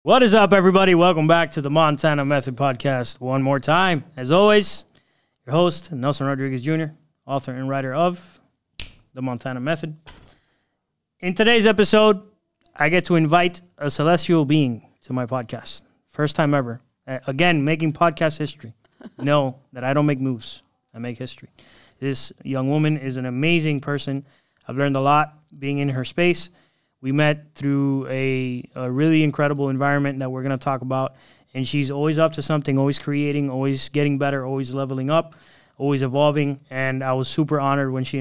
What is up, everybody? Welcome back to the Montana Method Podcast one more time. As always, your host, Nelson Rodriguez Jr., author and writer of the Montana Method. In today's episode, I get to invite a celestial being to my podcast. First time ever. Again, making podcast history. Know that I don't make moves. I make history. This young woman is an amazing person. I've learned a lot being in her space. We met through a really incredible environment that we're going to talk about. And she's always up to something, always creating, always getting better, always leveling up, always evolving. And I was super honored when she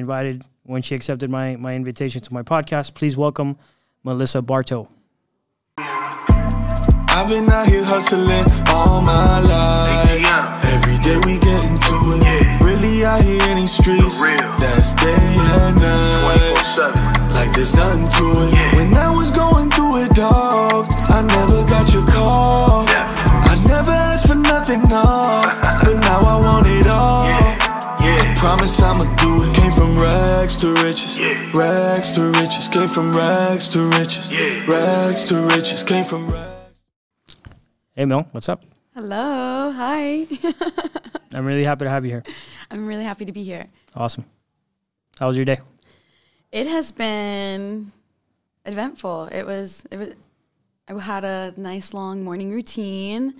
accepted my invitation to my podcast. Please welcome Melissa Barto. I've been out here hustling all my life. Every day we get into it. Really out here in these streets. That's day and night. Like there's nothing to it. When I was going through it, dog, I never got your call. I never asked for nothing, no. But now I want it all. I promise I'ma do it. Came from rags to riches. Rags to riches. Came from rags to riches. Rags to riches. Came from rags. Hey, Mel, what's up? Hello, hi. I'm really happy to have you here. I'm really happy to be here. Awesome. How was your day? It has been eventful. I had a nice long morning routine.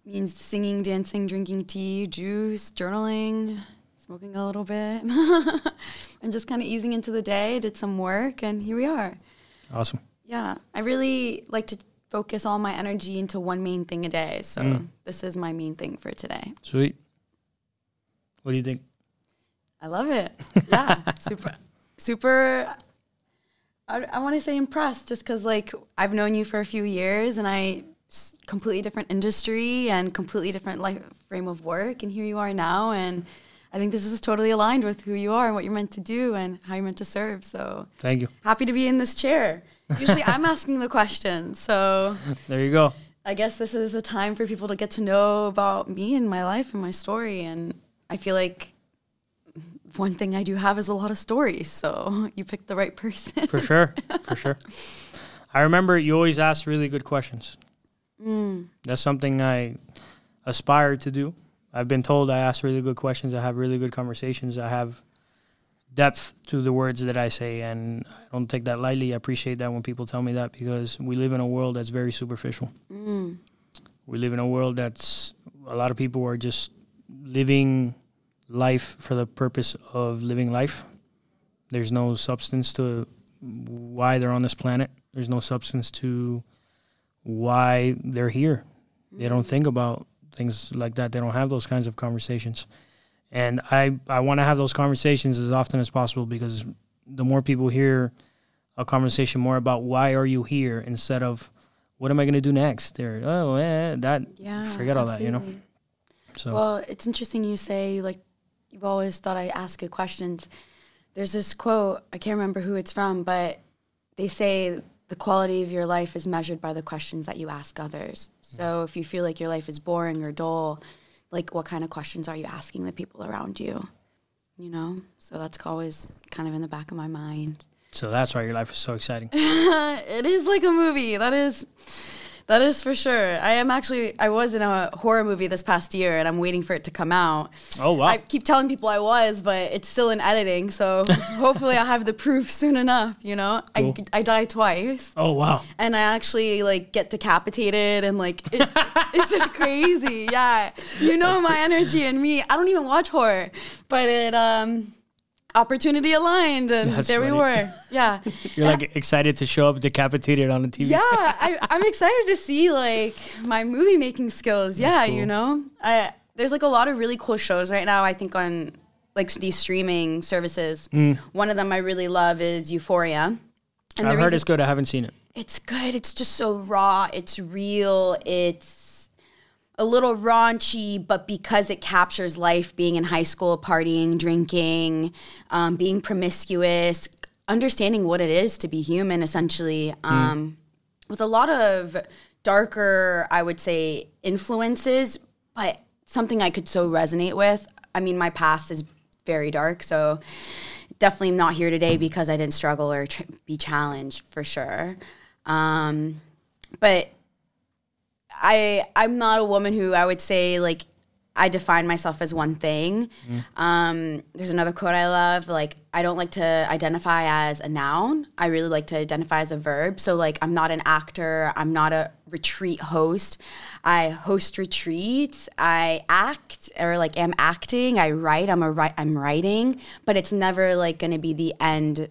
Means singing, dancing, drinking tea, juice, journaling, smoking a little bit, and just kind of easing into the day. Did some work, and here we are. Awesome. Yeah, I really like to focus all my energy into one main thing a day. So this is my main thing for today. Sweet. What do you think? I love it. Yeah, super. I want to say impressed just because, like, I've known you for a few years and completely different industry and completely different life frame of work. And here you are now. And I think this is totally aligned with who you are and what you're meant to do and how you're meant to serve. So thank you. Happy to be in this chair. Usually I'm asking the questions. So there you go. I guess this is a time for people to get to know about me and my life and my story. And I feel like one thing I do have is a lot of stories. So you picked the right person. For sure. For sure. I remember you always asked really good questions. That's something I aspire to do. I've been told I ask really good questions. I have really good conversations. I have depth to the words that I say, and I don't take that lightly. I appreciate that when people tell me that because we live in a world that's very superficial. We live in a world that's a lot of people are just living life for the purpose of living life. There's no substance to why they're on this planet. There's no substance to why they're here. They don't think about things like that. They don't have those kinds of conversations. And I want to have those conversations as often as possible because the more people hear a conversation more about why are you here instead of what am I going to do next? They're, forget all that, you know? So. Well, it's interesting you say, like, you've always thought I ask good questions. There's this quote, I can't remember who it's from, but they say the quality of your life is measured by the questions that you ask others. So if you feel like your life is boring or dull, like, what kind of questions are you asking the people around you, you know? So that's always kind of in the back of my mind. So that's why your life is so exciting. It is like a movie. That is for sure. I was in a horror movie this past year, and I'm waiting for it to come out. Oh, wow. I keep telling people I was, but it's still in editing, so hopefully I'll have the proof soon enough, you know? Cool. I die twice. Oh, wow. And I actually, like, get decapitated, and, like, it's just crazy. Yeah. You know my energy and me. I don't even watch horror, but it opportunity aligned, and that's there funny. We were. Yeah. You're like excited to show up decapitated on the TV. Yeah, I'm excited to see like my movie making skills. Yeah, cool. You know, there's like a lot of really cool shows right now. I think on like these streaming services. One of them I really love is Euphoria. And I've heard it's good. I haven't seen it. It's good. It's just so raw. It's real. It's a little raunchy, but because it captures life, being in high school, partying, drinking, being promiscuous, understanding what it is to be human, essentially, with a lot of darker, I would say, influences, but something I could so resonate with. I mean, my past is very dark, so definitely not here today because I didn't struggle or be challenged, for sure. But I'm not a woman who I would say like I define myself as one thing. There's another quote I love, like, I don't like to identify as a noun. I really like to identify as a verb. So like, I'm not an actor. I'm not a retreat host. I host retreats. I act, or like am acting. I write. I'm writing, but it's never like going to be the end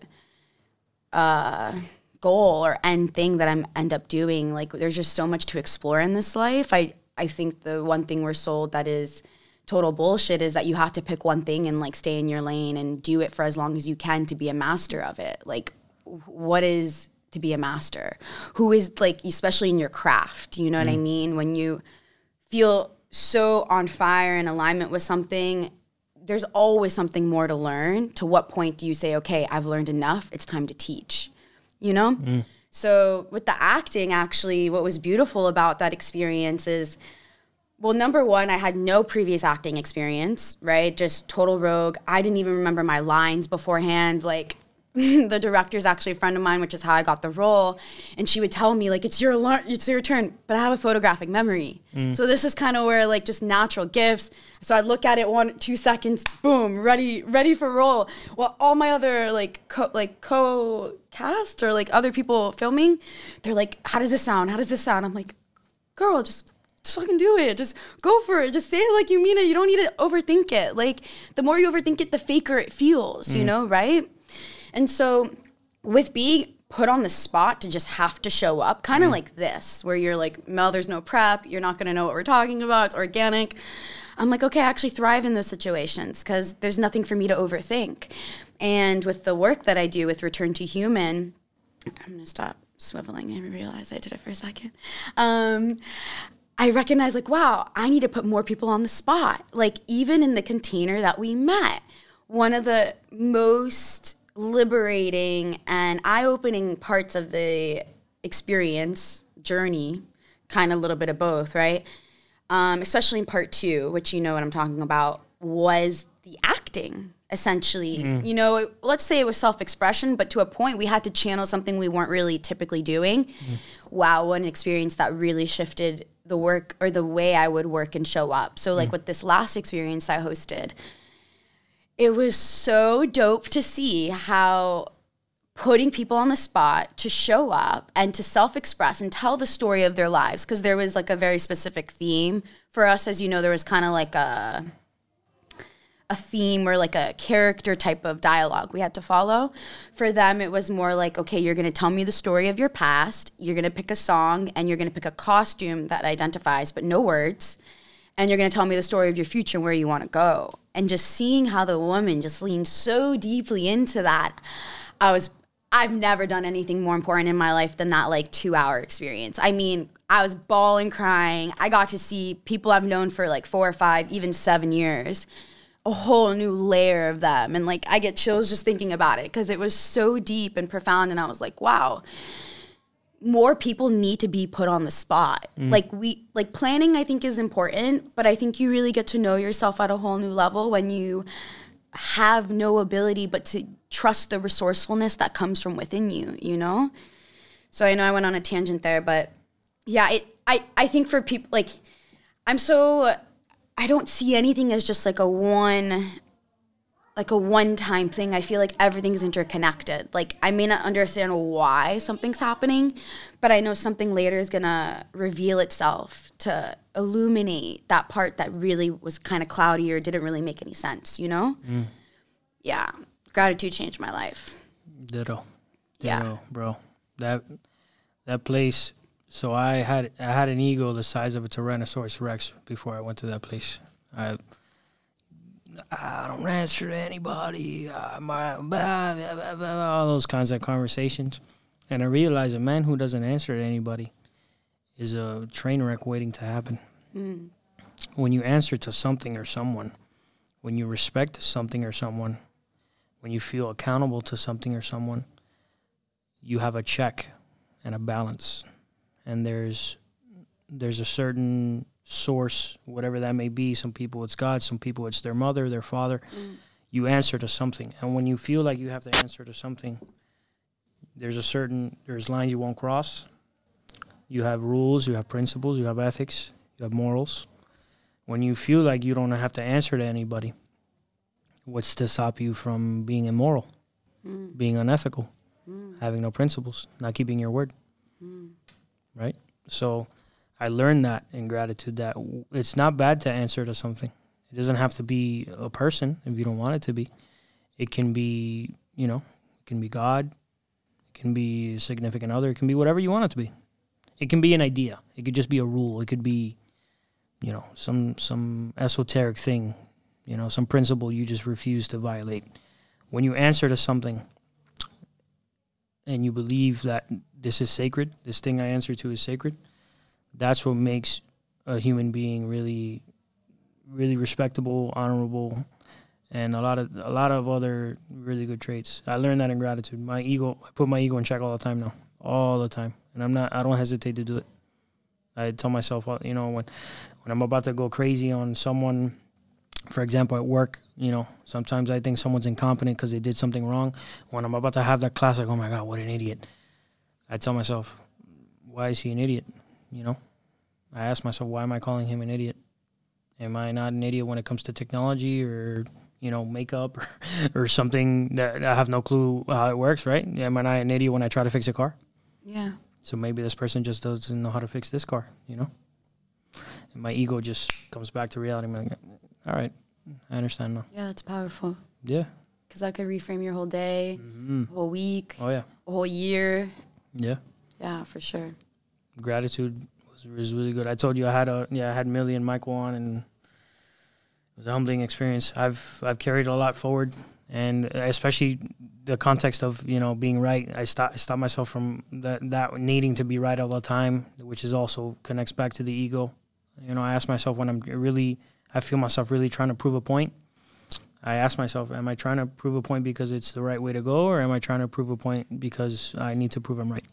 goal or end thing that I'm end up doing. Like, there's just so much to explore in this life. I think the one thing we're sold that is total bullshit is that you have to pick one thing and like stay in your lane and do it for as long as you can to be a master of it. Like, what is to be a master? Who is, like, especially in your craft, you know what I mean? When you feel so on fire in alignment with something, there's always something more to learn. To what point do you say, okay, I've learned enough, it's time to teach, you know? So with the acting, actually, what was beautiful about that experience is, well, number one, I had no previous acting experience, right? Just total rogue. I didn't even remember my lines beforehand. Like, the director's actually a friend of mine, which is how I got the role. And she would tell me, like, it's your turn. But I have a photographic memory. So this is kind of where, like, just natural gifts. So I'd look at it 1-2 seconds, boom, ready for roll. Well, all my other, co-cast or, like, other people filming, they're like, how does this sound? How does this sound? I'm like, girl, just fucking do it. Just go for it. Just say it like you mean it. You don't need to overthink it. Like, the more you overthink it, the faker it feels, you know, right? And so with being put on the spot to just have to show up, kind of like this, where you're like, Mel, there's no prep. You're not going to know what we're talking about. It's organic. I'm like, okay, I actually thrive in those situations because there's nothing for me to overthink. And with the work that I do with Return to Human, I'm going to stop swiveling. I realized I did it for a second. I recognize, like, wow, I need to put more people on the spot. Like, even in the container that we met, one of the most liberating and eye-opening parts of the experience, journey, kind of a little bit of both, right? Especially in part 2, which you know what I'm talking about, was the acting, essentially. You know, let's say it was self-expression, but to a point we had to channel something we weren't really typically doing. Wow, what an experience that really shifted the work or the way I would work and show up. So like with this last experience I hosted, it was so dope to see how putting people on the spot to show up and to self-express and tell the story of their lives, because there was like a very specific theme for us. As you know, there was kind of like a theme or like a character type of dialogue we had to follow. For them, it was more like, okay, you're going to tell me the story of your past, you're going to pick a song, and you're going to pick a costume that identifies, but no words, and you're going to tell me the story of your future and where you want to go. And just seeing how the woman just leaned so deeply into that, I've never done anything more important in my life than that like 2-hour experience. I mean, I was bawling, crying. I got to see people I've known for like 4 or 5, even 7 years, a whole new layer of them. And like, I get chills just thinking about it because it was so deep and profound. And I was like, wow, more people need to be put on the spot. Like planning, I think, is important, but I think you really get to know yourself at a whole new level when you have no ability but to trust the resourcefulness that comes from within you, you know? So I know I went on a tangent there, but yeah, I think for people, like, I don't see anything as just like a one-time thing. I feel like everything's interconnected. Like, I may not understand why something's happening, but I know something later is gonna reveal itself to illuminate that part that really was kind of cloudy or didn't really make any sense, you know? Yeah, gratitude changed my life. Ditto, bro. That place. So I had an ego the size of a Tyrannosaurus Rex before I went to that place. I don't answer to anybody, all those kinds of conversations. And I realized a man who doesn't answer to anybody is a train wreck waiting to happen. When you answer to something or someone, when you respect something or someone, when you feel accountable to something or someone, you have a check and a balance. And there's a certain source, whatever that may be. Some people it's God, some people it's their mother, their father. You answer to something. And when you feel like you have to answer to something, there's lines you won't cross. You have rules, you have principles, you have ethics, you have morals. When you feel like you don't have to answer to anybody, what's to stop you from being immoral, being unethical, having no principles, not keeping your word, right? So I learned that in gratitude, that it's not bad to answer to something. It doesn't have to be a person if you don't want it to be. It can be, you know, it can be God, it can be a significant other, it can be whatever you want it to be. It can be an idea. It could just be a rule. It could be, you know, some esoteric thing, you know, some principle you just refuse to violate. When you answer to something and you believe that this is sacred, this thing I answer to is sacred, that's what makes a human being really, really respectable, honorable, and a lot of other really good traits. I learned that in gratitude. My ego, I put my ego in check all the time now, all the time, and I don't hesitate to do it. I tell myself, you know, when I'm about to go crazy on someone, for example, at work, you know, sometimes I think someone's incompetent because they did something wrong. When I'm about to have that class, like, oh my God, what an idiot. I tell myself, why is he an idiot? You know, I ask myself, why am I calling him an idiot? Am I not an idiot when it comes to technology or, you know, makeup or something that I have no clue how it works, right? Am I not an idiot when I try to fix a car? Yeah. So maybe this person just doesn't know how to fix this car, you know? And my ego just comes back to reality. I'm like, all right, I understand now. Yeah, that's powerful. Yeah. Because that could reframe your whole day, whole week, Oh, yeah. a whole year. Yeah. Yeah, for sure. Gratitude was really good. I told you I had Millie and Michael on, and it was a humbling experience. I've carried a lot forward, and especially the context of, you know, being right. I stop myself from that needing to be right all the time, which is also connects back to the ego. You know, I ask myself when I feel myself really trying to prove a point. I ask myself, am I trying to prove a point because it's the right way to go, or am I trying to prove a point because I need to prove I'm right?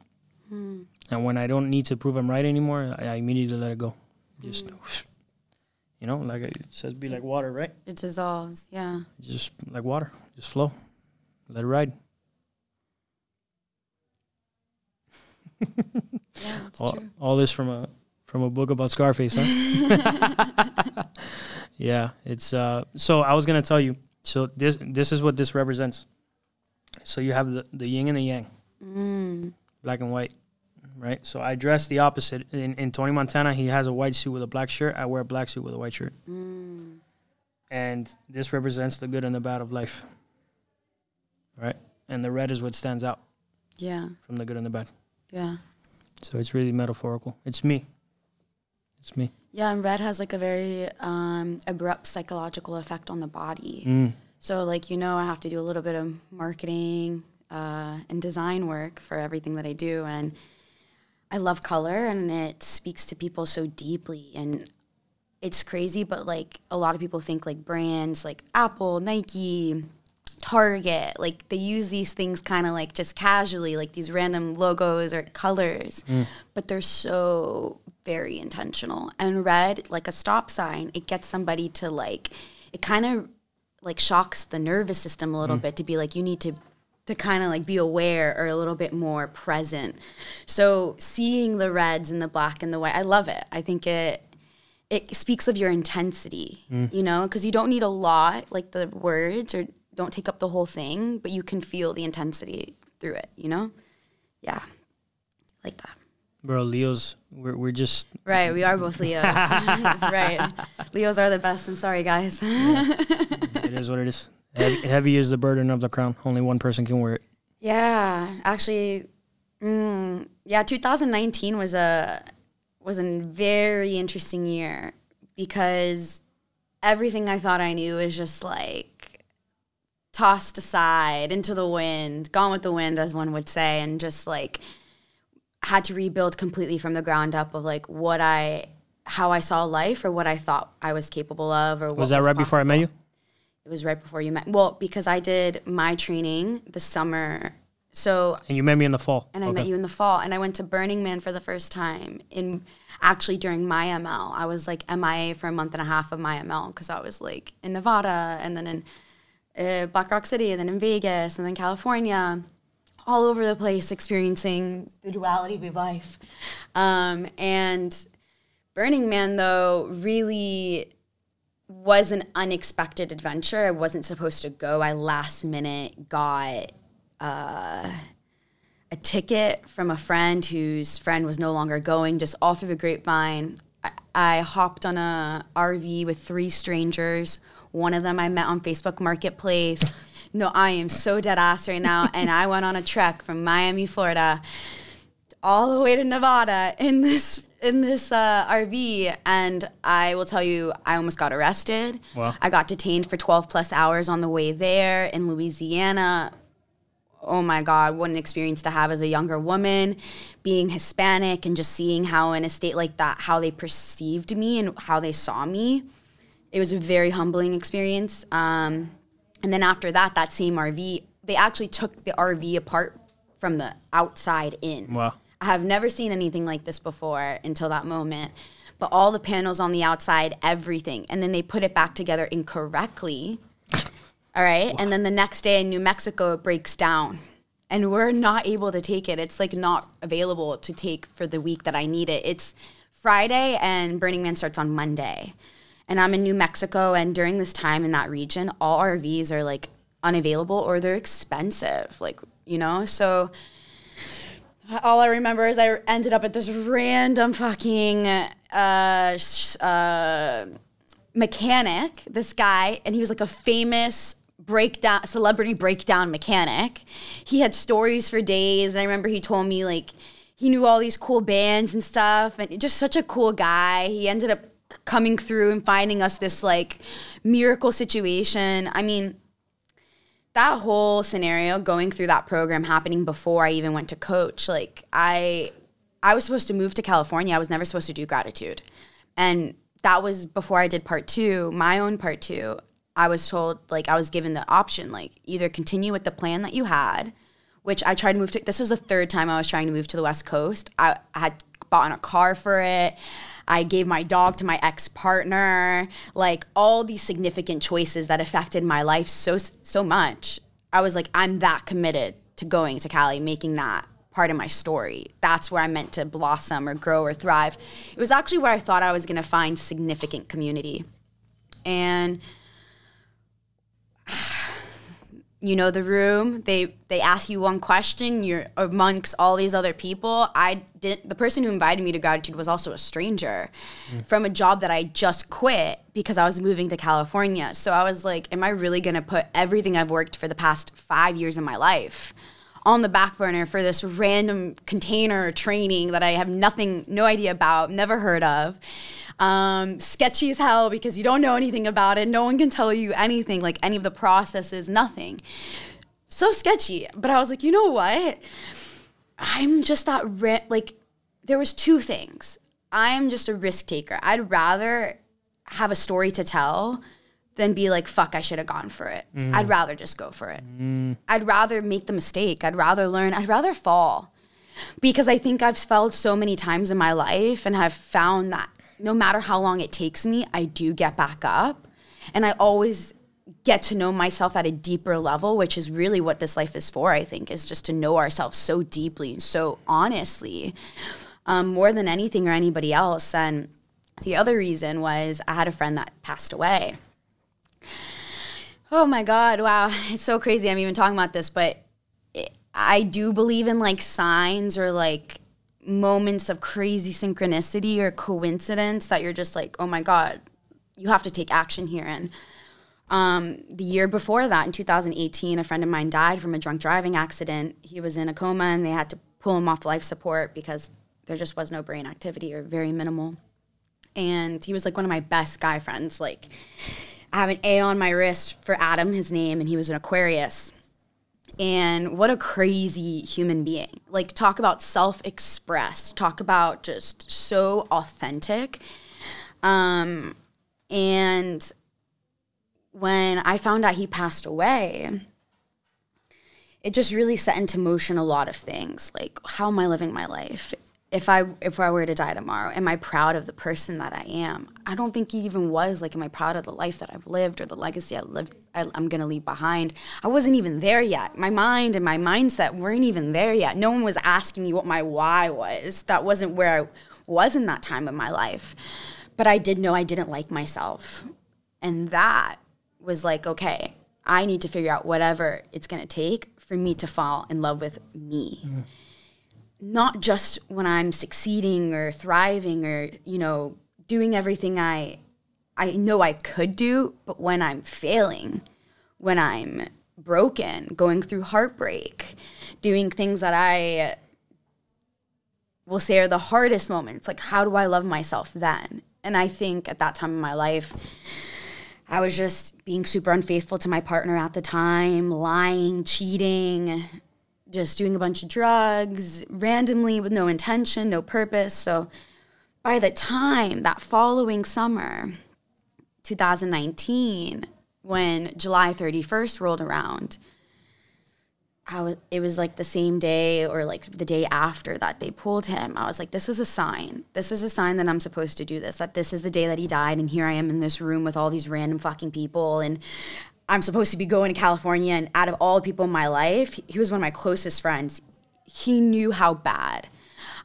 And when I don't need to prove I'm right anymore, I immediately let it go. Just, you know, like it says, be like water, right? It dissolves, yeah. Just like water, just flow. Let it ride. Yeah, that's true. All this from a book about Scarface, huh? Yeah, it's so I was gonna tell you. So this is what this represents. So you have the yin and the yang, black and white, right? So I dress the opposite. In Tony Montana, he has a white suit with a black shirt. I wear a black suit with a white shirt, and this represents the good and the bad of life, right? And the red is what stands out, from the good and the bad. Yeah. So it's really metaphorical. It's me. It's me. Yeah, and red has like a very abrupt psychological effect on the body. So like, you know, I have to do a little bit of marketing and design work for everything that I do. And I love color, and it speaks to people so deeply. And it's crazy, but like a lot of people think like brands like Apple, Nike, Target, like they use these things kind of like just casually, like these random logos or colors, but they're so very intentional. And red, like a stop sign, it gets somebody to like, it kind of like shocks the nervous system a little bit to be like, you need to kind of like be aware or a little bit more present. So seeing the reds and the black and the white, I love it. I think it speaks of your intensity, you know, because you don't need a lot, like the words, or don't take up the whole thing, but you can feel the intensity through it, you know? Yeah, like that. Bro, Leos, we're just... Right, we are both Leos. Right. Leos are the best. I'm sorry, guys. Yeah. It is what it is. Heavy is the burden of the crown. Only one person can wear it. Yeah, actually, 2019 was a very interesting year because everything I thought I knew was just like tossed aside into the wind, gone with the wind, as one would say, and just like had to rebuild completely from the ground up of like how I saw life or what I thought I was capable of. Or was that right before I met you? It was right before you met. Well, because I did my training the summer. So and you met me in the fall. And I met you in the fall. And I went to Burning Man for the first time actually during my ML. I was like MIA for a month and a half of my ML because I was like in Nevada and then in Black Rock City and then in Vegas and then California, all over the place experiencing the duality of life. And Burning Man, though, really was an unexpected adventure. I wasn't supposed to go. I last minute got a ticket from a friend whose friend was no longer going, just all through the grapevine. I hopped on a RV with 3 strangers. One of them I met on Facebook Marketplace. No, I am so dead ass right now. And I went on a trek from Miami, Florida, all the way to Nevada in this RV. And I will tell you, I almost got arrested. Wow. I got detained for 12 plus hours on the way there in Louisiana. Oh my God, what an experience to have as a younger woman, being Hispanic and just seeing how in a state like that, how they perceived me and how they saw me. It was a very humbling experience. And then after that, that same RV, they actually took the RV apart from the outside in. Wow. I have never seen anything like this before until that moment. But all the panels on the outside, everything. And then they put it back together incorrectly. All right. Wow. And then the next day in New Mexico, it breaks down. And we're not able to take it. It's like not available to take for the week that I need it. It's Friday and Burning Man starts on Monday. And I'm in New Mexico. And during this time in that region, all RVs are like unavailable or they're expensive. Like, you know, so all I remember is I ended up at this random fucking mechanic, this guy, and he was like a famous celebrity breakdown mechanic. He had stories for days, and I remember he told me like he knew all these cool bands and stuff, and just such a cool guy. He ended up coming through and finding us this like miracle situation. I mean, that whole scenario going through that program happening before I even went to coach, like I was supposed to move to California. I was never supposed to do gratitude. And that was before I did part 2, my own part 2. I was told, like, I was given the option, like, either continue with the plan that you had, which I tried to move to. This was the 3rd time I was trying to move to the West Coast. I had bought a car for it. I gave my dog to my ex-partner. Like, all these significant choices that affected my life so much. I was like, I'm that committed to going to Cali, making that part of my story. That's where I meant to blossom or grow or thrive. It was actually where I thought I was going to find significant community. And you know the room, they ask you one question, you're amongst all these other people. The person who invited me to gratitude was also a stranger from a job that I just quit because I was moving to California. So I was like, am I really going to put everything I've worked for the past 5 years of my life on the back burner for this random container training that I have no idea about, never heard of? Sketchy as hell because you don't know anything about it. No one can tell you anything, like any of the processes, nothing. So sketchy. But I was like, you know what? I'm just that, like, there was 2 things. I am just a risk taker. I'd rather have a story to tell than be like, fuck, I should have gone for it. I'd rather just go for it. I'd rather make the mistake. I'd rather learn. I'd rather fall. Because I think I've failed so many times in my life and have found that no matter how long it takes me, I do get back up. And I always get to know myself at a deeper level, which is really what this life is for, I think, is just to know ourselves so deeply and so honestly, more than anything or anybody else. And the other reason was I had a friend that passed away. Oh my God, wow. It's so crazy I'm even talking about this, but I do believe in like signs or like moments of crazy synchronicity or coincidence that you're just like, oh my God, you have to take action here. And the year before that, in 2018, a friend of mine died from a drunk driving accident. He was in a coma and they had to pull him off life support because there just was no brain activity or very minimal. And he was like one of my best guy friends. Like, I have an A on my wrist for Adam, his name, and he was an Aquarius. And what a crazy human being. Like, talk about self-expressed. Talk about just so authentic. And when I found out he passed away, it just really set into motion a lot of things. Like, how am I living my life? If I were to die tomorrow, am I proud of the person that I am? I don't think he even was like, am I proud of the life that I've lived or the legacy I'm going to leave behind? I wasn't even there yet. My mind and my mindset weren't even there yet. No one was asking me what my why was. That wasn't where I was in that time of my life. But I did know I didn't like myself. And that was like, okay, I need to figure out whatever it's going to take for me to fall in love with me. Mm-hmm. Not just when I'm succeeding or thriving or, you know, doing everything I know I could do, but when I'm failing, when I'm broken, going through heartbreak, doing things that I will say are the hardest moments. Like, how do I love myself then? And I think at that time in my life, I was just being super unfaithful to my partner at the time, lying, cheating, just doing a bunch of drugs randomly with no intention, no purpose. So by the time that following summer, 2019, when July 31st rolled around, it was like the same day or like the day after that they pulled him. I was like, this is a sign. This is a sign that I'm supposed to do this, that this is the day that he died. And here I am in this room with all these random fucking people. And I'm supposed to be going to California. And out of all the people in my life, he was one of my closest friends. He knew how bad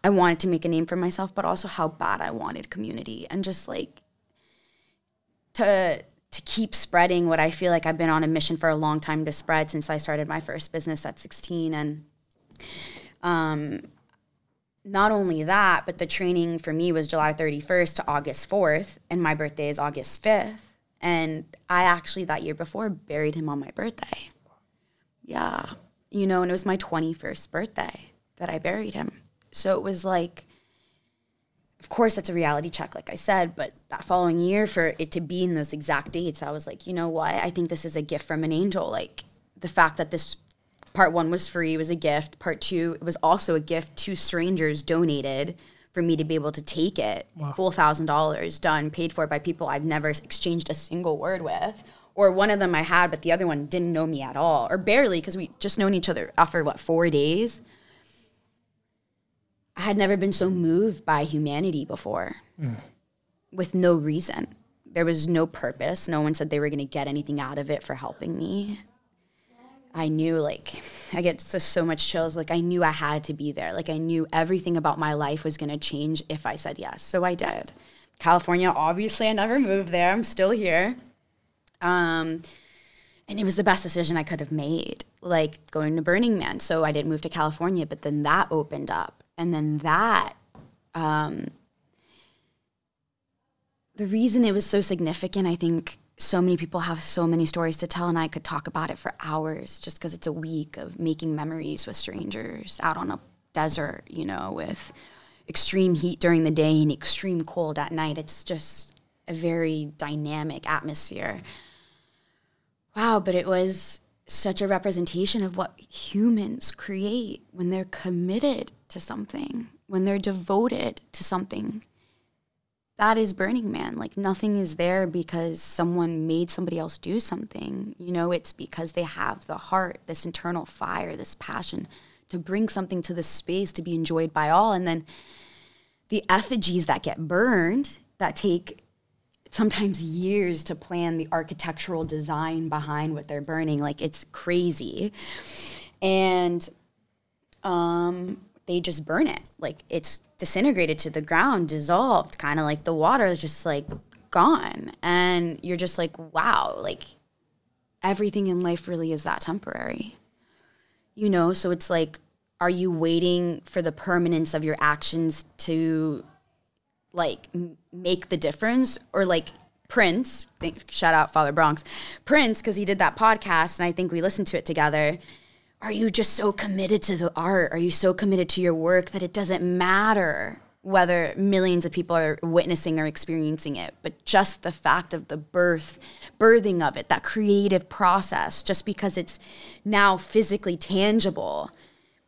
I wanted to make a name for myself, but also how bad I wanted community and just like to keep spreading what I feel like I've been on a mission for a long time to spread since I started my first business at 16. And not only that, but the training for me was July 31st to August 4th, and my birthday is August 5th. And I actually that year before buried him on my birthday. Yeah. You know, and it was my 21st birthday that I buried him. So it was like, of course, that's a reality check, like I said, but that following year for it to be in those exact dates, I was like, you know what? I think this is a gift from an angel. Like the fact that this part 1 was free was a gift. Part 2, it was also a gift. 2 strangers donated for me to be able to take it. Wow. Full $1,000 done, paid for by people I've never exchanged a single word with. Or one of them I had, but the other one didn't know me at all, or barely, because we just known each other after, 4 days. I had never been so moved by humanity before with no reason. There was no purpose. No one said they were going to get anything out of it for helping me. I knew, like, I get so much chills. Like, I knew I had to be there. Like, I knew everything about my life was going to change if I said yes. So I did. California, obviously, I never moved there. I'm still here. And it was the best decision I could have made, like going to Burning Man. So I didn't move to California, but then that opened up. And then that, the reason it was so significant, I think so many people have so many stories to tell, and I could talk about it for hours just because it's a week of making memories with strangers out on a desert, you know, with extreme heat during the day and extreme cold at night. It's just a very dynamic atmosphere. Wow, but it was such a representation of what humans create when they're committed to something, when they're devoted to something. That is Burning Man. Like, nothing is there because someone made somebody else do something. You know, it's because they have the heart, this internal fire, this passion to bring something to this space to be enjoyed by all. And then the effigies that get burned, that take sometimes years to plan the architectural design behind what they're burning. Like, it's crazy. And they just burn it. Like, it's disintegrated to the ground, dissolved, kind of like the water is just like gone. And you're just like, wow, like everything in life really is that temporary. You know, so it's like, are you waiting for the permanence of your actions to like make the difference? Or like Prince, shout out Father Bronx, Prince, because he did that podcast and I think we listened to it together. Are you just so committed to the art? Are you so committed to your work that it doesn't matter whether millions of people are witnessing or experiencing it, but just the fact of the birthing of it, that creative process, just because it's now physically tangible,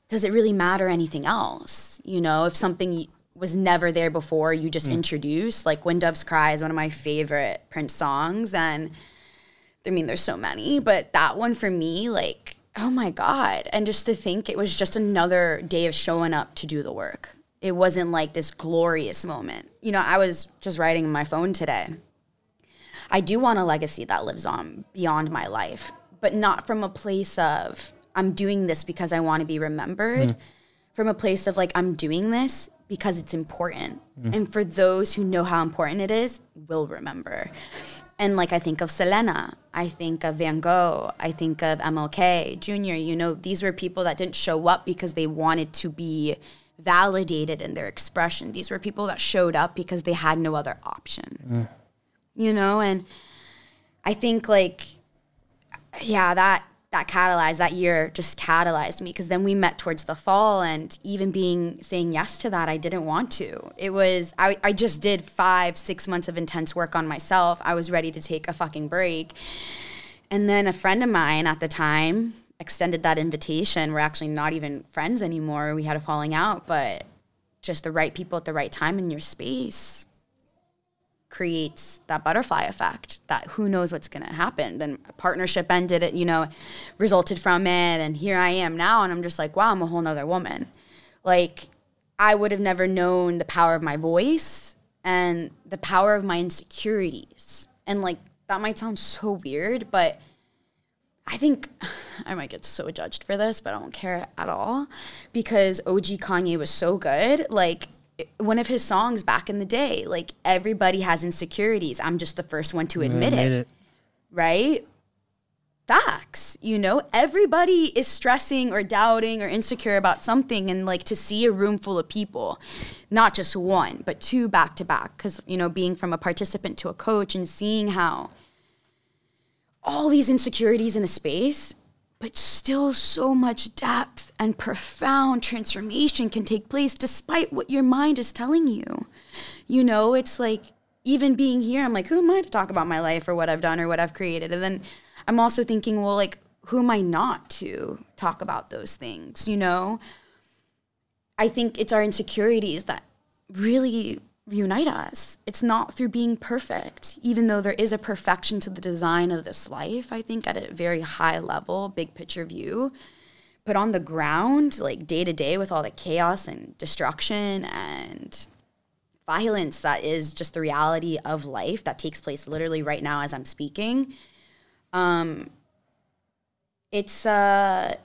does it really matter anything else? You know, if something was never there before, you just introduce, like When Doves Cry is one of my favorite Prince songs. And I mean, there's so many, but that one for me, like, oh my God. And just to think it was just another day of showing up to do the work. It wasn't like this glorious moment. You know, I was just writing on my phone today. I do want a legacy that lives on beyond my life, but not from a place of I'm doing this because I want to be remembered, from a place of like I'm doing this because it's important. And for those who know how important it is, will remember. And like I think of Selena, I think of Van Gogh, I think of MLK Jr., you know, these were people that didn't show up because they wanted to be validated in their expression. These were people that showed up because they had no other option. You know, and I think like, yeah, that catalyzed, that year just catalyzed me, because then we met towards the fall, and even saying yes to that, I didn't want to. It was, I just did 5-6 months of intense work on myself. I was ready to take a fucking break. And then a friend of mine at the time extended that invitation. We're actually not even friends anymore. We had a falling out, but just the right people at the right time in your space creates that butterfly effect, that who knows what's going to happen. Then a partnership ended, it, you know, resulted from it. And here I am now. And I'm just like, wow, I'm a whole nother woman. Like, I would have never known the power of my voice and the power of my insecurities. And like, that might sound so weird, but I think I might get so judged for this, but I don't care at all, because OG Kanye was so good. Like, one of his songs back in the day, like, everybody has insecurities. I'm just the first one to admit it. Right? Facts. You know, everybody is stressing or doubting or insecure about something. And like, to see a room full of people, not just one, but two back to back. Because, you know, being from a participant to a coach and seeing how all these insecurities in a space, but still so much depth and profound transformation can take place despite what your mind is telling you. You know, it's like, even being here, I'm like, who am I to talk about my life or what I've done or what I've created? And then I'm also thinking, well, like, who am I not to talk about those things, you know? I think it's our insecurities that really unite us. It's not through being perfect, even though there is a perfection to the design of this life, I think, at a very high level, big picture view. But on the ground, like day to day, with all the chaos and destruction and violence that is just the reality of life that takes place literally right now as I'm speaking, it's, how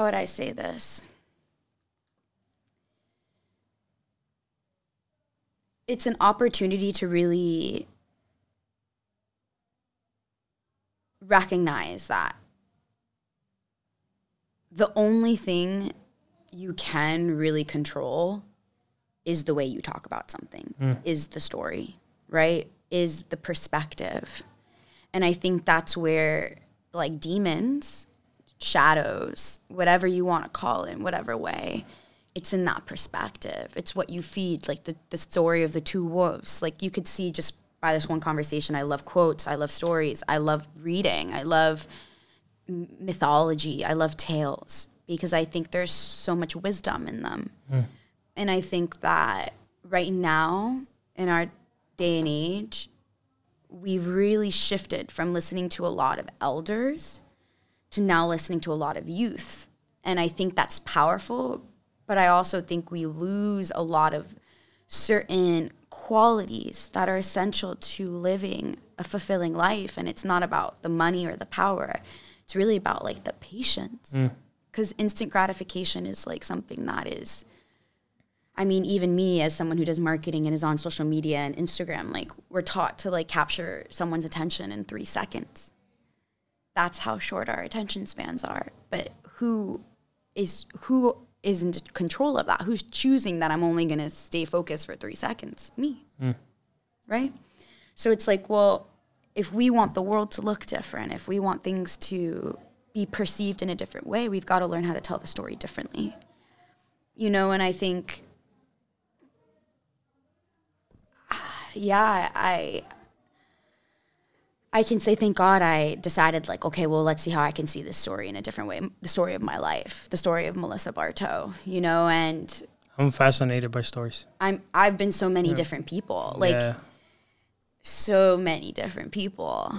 would I say this? It's an opportunity to really recognize that the only thing you can really control is the way you talk about something, is the story, right? Is the perspective. And I think that's where, like, demons, shadows, whatever you want to call it, in whatever way, it's in that perspective. It's what you feed, like the story of the two wolves. Like, you could see just by this one conversation, I love quotes, I love stories, I love reading, I love mythology, I love tales, because I think there's so much wisdom in them. And I think that right now, in our day and age, we've really shifted from listening to a lot of elders to now listening to a lot of youth. And I think that's powerful, but I also think we lose a lot of certain qualities that are essential to living a fulfilling life. And it's not about the money or the power. It's really about, like, the patience. Because instant gratification is, like, something that is, I mean, even me as someone who does marketing and is on social media and Instagram, like, we're taught to, like, capture someone's attention in 3 seconds. That's how short our attention spans are. But who is in control of that? Who's choosing that I'm only going to stay focused for 3 seconds? Me. Right? So it's like, well, if we want the world to look different, if we want things to be perceived in a different way, we've got to learn how to tell the story differently. You know, and I think, yeah, I can say, thank God I decided, like, okay, well, let's see how I can see this story in a different way. The story of my life, the story of Melissa Barto, you know, and I'm fascinated by stories. I've been so many different people, like so many different people.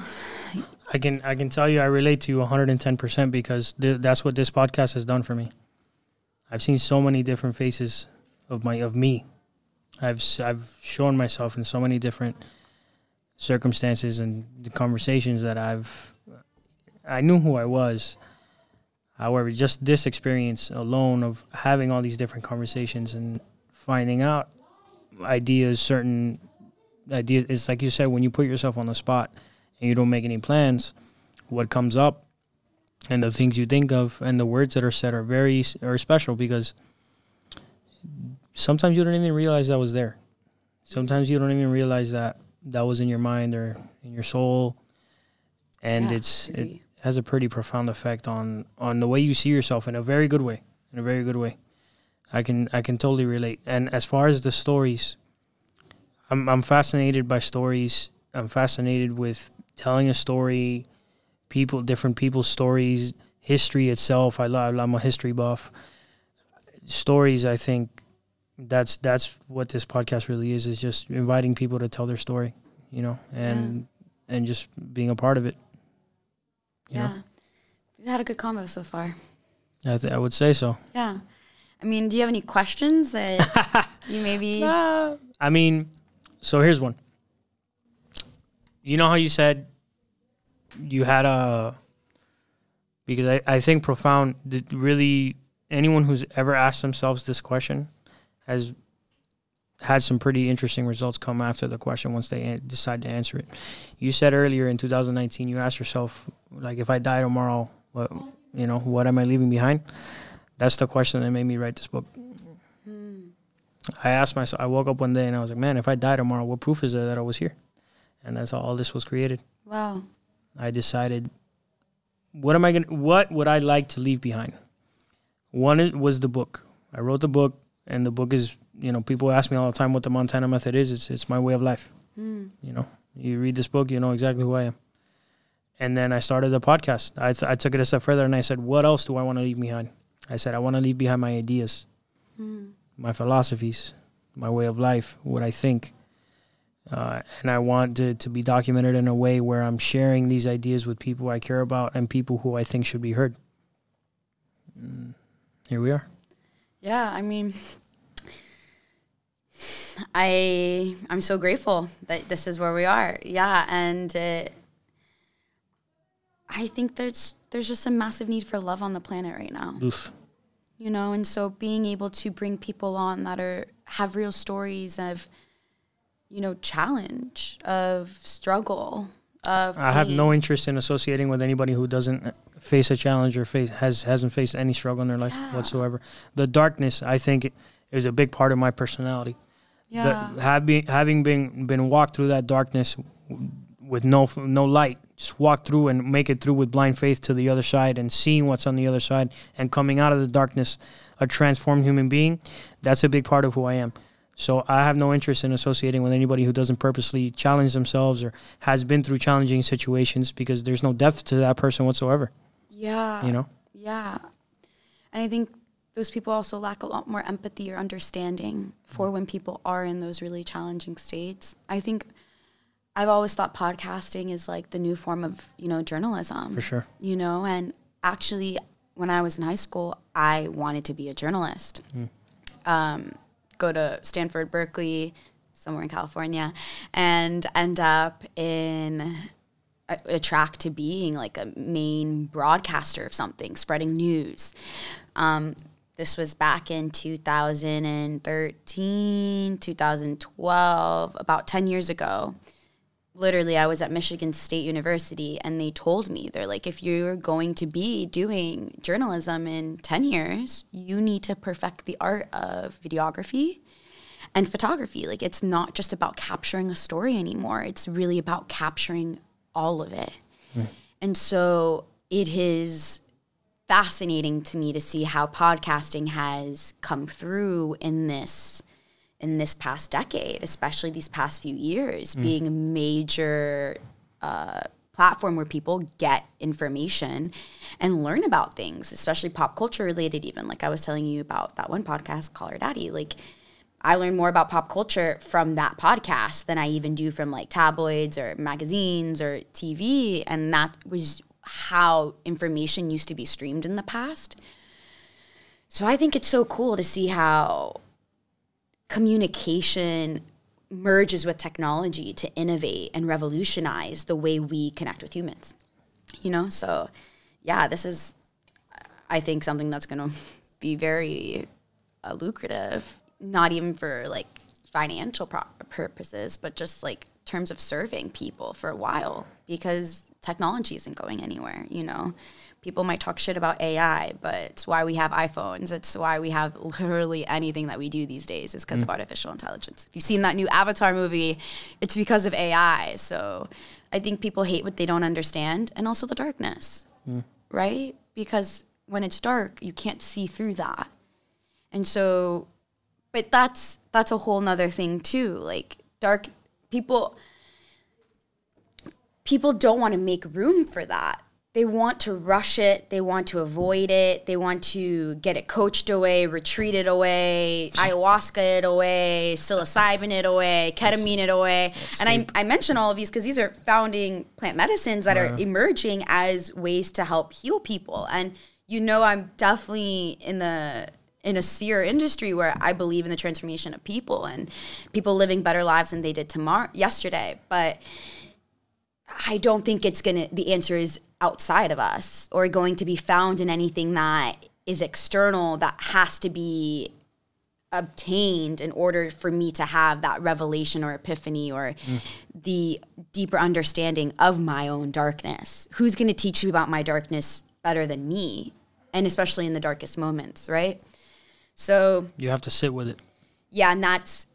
I can tell you I relate to you 110% because that's what this podcast has done for me. I've seen so many different faces of me. I've shown myself in so many different circumstances and the conversations that I knew who I was. However, just this experience alone of having all these different conversations and finding out certain ideas, it's like you said, when you put yourself on the spot and you don't make any plans, what comes up and the things you think of and the words that are said are special, because sometimes you don't even realize that was there. Sometimes you don't even realize that was in your mind or in your soul, and it has a pretty profound effect on the way you see yourself in a very good way. I can totally relate. And as far as the stories, I'm fascinated by stories. I'm fascinated with telling a story, different people's stories, history itself. I'm a history buff. Stories, I think that's what this podcast really is just inviting people to tell their story, and just being a part of it. You know? We've had a good combo so far. I would say so. Yeah. I mean, do you have any questions that you maybe... I mean, so here's one. You know how you said you had because I think profound, really, anyone who's ever asked themselves this question has had some pretty interesting results come after the question once they decide to answer it. You said earlier in 2019, you asked yourself, like, if I die tomorrow, what am I leaving behind? That's the question that made me write this book. I asked myself, I woke up one day and I was like, man, if I die tomorrow, what proof is there that I was here? And that's how all this was created. Wow. I decided, what would I like to leave behind? One was the book. I wrote the book, and the book is, people ask me all the time what the Montana Method is. It's my way of life. You read this book, you know exactly who I am. And then I started the podcast. I took it a step further, and I said, what else do I want to leave behind? I said, I want to leave behind my ideas, my philosophies, my way of life, what I think. And I want to be documented in a way where I'm sharing these ideas with people I care about and people who I think should be heard. Here we are. Yeah, I mean, I'm so grateful that this is where we are. Yeah, and I think there's just a massive need for love on the planet right now. Oof. And so being able to bring people on that have real stories of, challenge, of struggle, of I have no interest in associating with anybody who doesn't face a challenge or hasn't faced any struggle in their life whatsoever. The darkness, I think, is a big part of my personality. Yeah. Having been walked through that darkness with no light, just walk through and make it through with blind faith to the other side and seeing what's on the other side and coming out of the darkness a transformed human being, that's a big part of who I am. So I have no interest in associating with anybody who doesn't purposely challenge themselves or has been through challenging situations, because there's no depth to that person whatsoever. Yeah. Yeah. And I think those people also lack a lot more empathy or understanding for when people are in those really challenging states. I think I've always thought podcasting is like the new form of, journalism. For sure. And actually when I was in high school, I wanted to be a journalist. Go to Stanford, Berkeley, somewhere in California, and end up in a track to being like a main broadcaster of something, spreading news. This was back in 2013, 2012, about 10 years ago. Literally, I was at Michigan State University, and they told me, they're like, if you're going to be doing journalism in 10 years, you need to perfect the art of videography and photography. Like, it's not just about capturing a story anymore. It's really about capturing all of it. And so it is fascinating to me to see how podcasting has come through in this past decade, especially these past few years, being a major platform where people get information and learn about things, especially pop culture related even. Like I was telling you about that one podcast, Call Her Daddy. Like, I learned more about pop culture from that podcast than I even do from like tabloids or magazines or TV. And that was how information used to be streamed in the past. So I think it's so cool to see how communication merges with technology to innovate and revolutionize the way we connect with humans. You know, so yeah, this is, I think, something that's going to be very lucrative, not even for like financial purposes, but just like terms of serving people for a while, because technology isn't going anywhere. You know, people might talk shit about AI, but it's why we have iPhones. It's why we have literally anything that we do these days is because of artificial intelligence. If you've seen that new Avatar movie, it's because of AI. So I think people hate what they don't understand, and also the darkness, right? Because when it's dark, you can't see through that. And so, but that's a whole nother thing too. Like dark people don't want to make room for that. They want to rush it. They want to avoid it. They want to get it coached away, retreat it away, ayahuasca it away, psilocybin it away, ketamine it away. And I mention all of these because these are founding plant medicines that are emerging as ways to help heal people. And you know, I'm definitely in a sphere industry where I believe in the transformation of people and people living better lives than they did yesterday. But I don't think the answer is outside of us or going to be found in anything that is external that has to be obtained in order for me to have that revelation or epiphany or the deeper understanding of my own darkness. Who's going to teach me about my darkness better than me? And especially in the darkest moments, right? So you have to sit with it. Yeah, and that's